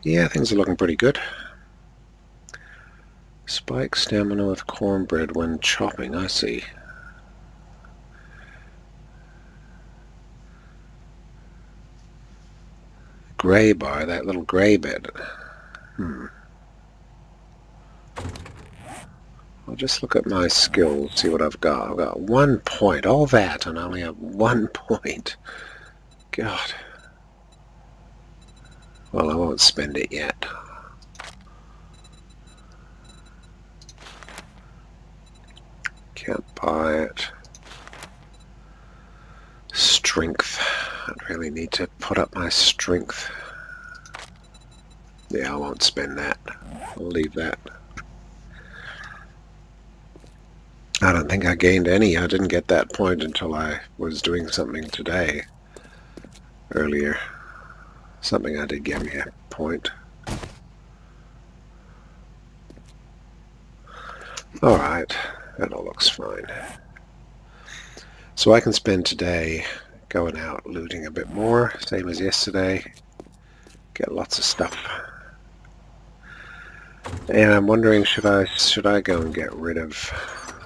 Yeah, things are looking pretty good. Spike stamina with cornbread when chopping. I see. Gray bar, that little gray bit. I'll just look at my skills, see what I've got. I've got 1 point. All that, and I only have 1 point. God. Well, I won't spend it yet. Can't buy it. Strength. I'd really need to put up my strength. Yeah, I won't spend that. I'll leave that. I don't think I gained any. I didn't get that point until I was doing something today. Earlier. Something I did give me a point. Alright. That all looks fine. So I can spend today going out looting a bit more. Same as yesterday. Get lots of stuff. And I'm wondering, should I go and get rid of...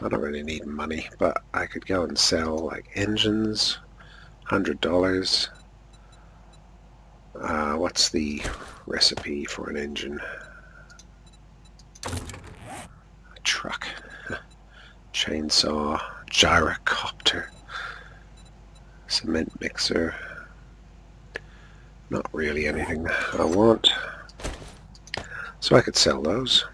I don't really need money, but I could go and sell like engines, $100. What's the recipe for an engine? A truck, chainsaw, gyrocopter, cement mixer. Not really anything I want. So I could sell those.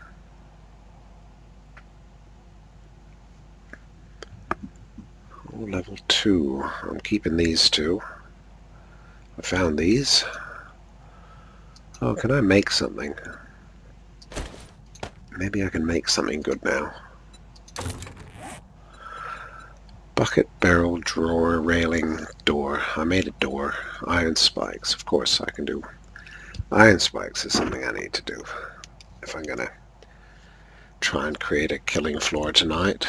Oh, level 2. I'm keeping these two. I found these. Oh, can I make something? Maybe I can make something good now. Bucket, barrel, drawer, railing, door. I made a door. Iron spikes. Of course I can do. Iron spikes is something I need to do if I'm gonna try and create a killing floor tonight.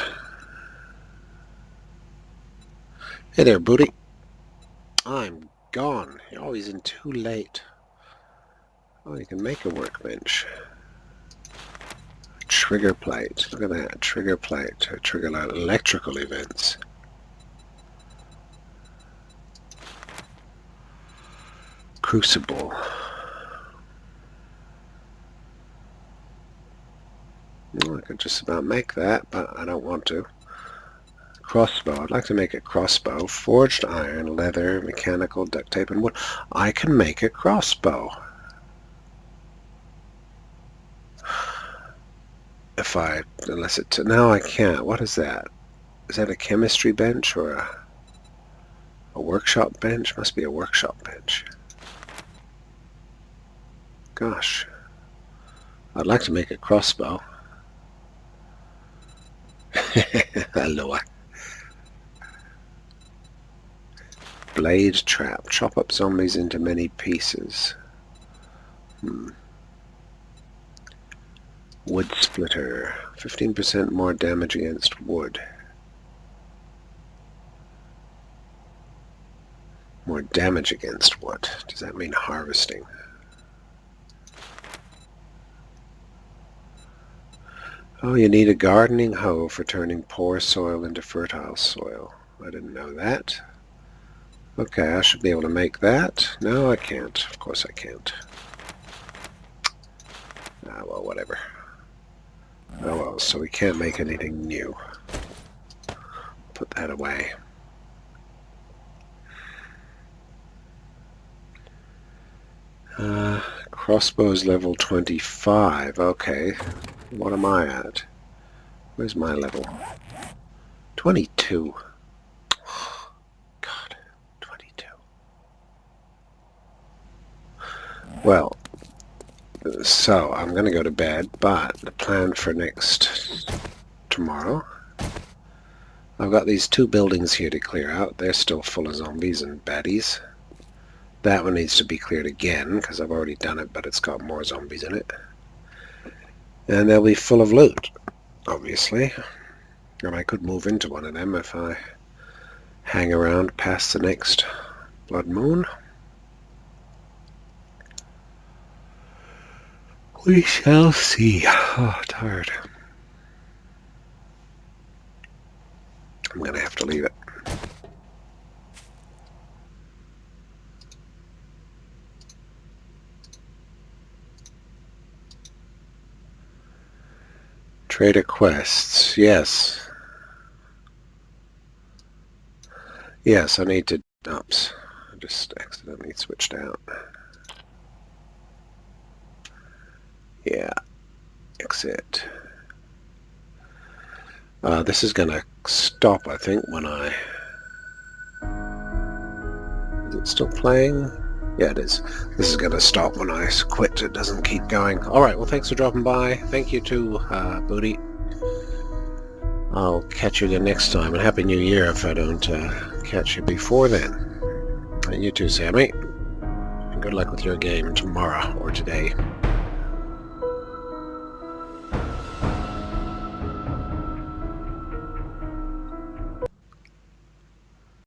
Hey there, booty. I'm gone. You're always in too late. Oh, you can make a workbench. Trigger plate. Look at that. Trigger plate to trigger electrical events. Crucible. Well, I could just about make that, but I don't want to. Crossbow. I'd like to make a crossbow. Forged iron, leather, mechanical, duct tape, and wood. I can make a crossbow. Unless it... No, I can't. What is that? Is that a chemistry bench or a workshop bench? Must be a workshop bench. Gosh. I'd like to make a crossbow. Hello. Blade trap. Chop up zombies into many pieces. Wood splitter. 15% more damage against wood. More damage against wood. Does that mean harvesting? Oh, you need a gardening hoe for turning poor soil into fertile soil. I didn't know that. Okay, I should be able to make that. No, I can't. Of course I can't. Ah, well, whatever. Oh well, so we can't make anything new. Put that away. Crossbow's level 25. Okay. What am I at? Where's my level? 22. God, 22. Well, so I'm going to go to bed, but the plan for tomorrow, I've got these 2 buildings here to clear out. They're still full of zombies and baddies. That one needs to be cleared again, because I've already done it, but it's got more zombies in it. And they'll be full of loot, obviously. And I could move into one of them if I hang around past the next blood moon. We shall see. Oh, tired. I'm going to have to leave it. Trader quests. Yes. Yes, I need to... Oops. I just accidentally switched out. Yeah. Exit. This is going to stop, I think, when I... Is it still playing? Yeah, it is. This is going to stop when I quit. It doesn't keep going. Alright, well, thanks for dropping by. Thank you too, Booty. I'll catch you again next time, and Happy New Year if I don't catch you before then. And you too, Sammy. And good luck with your game tomorrow or today.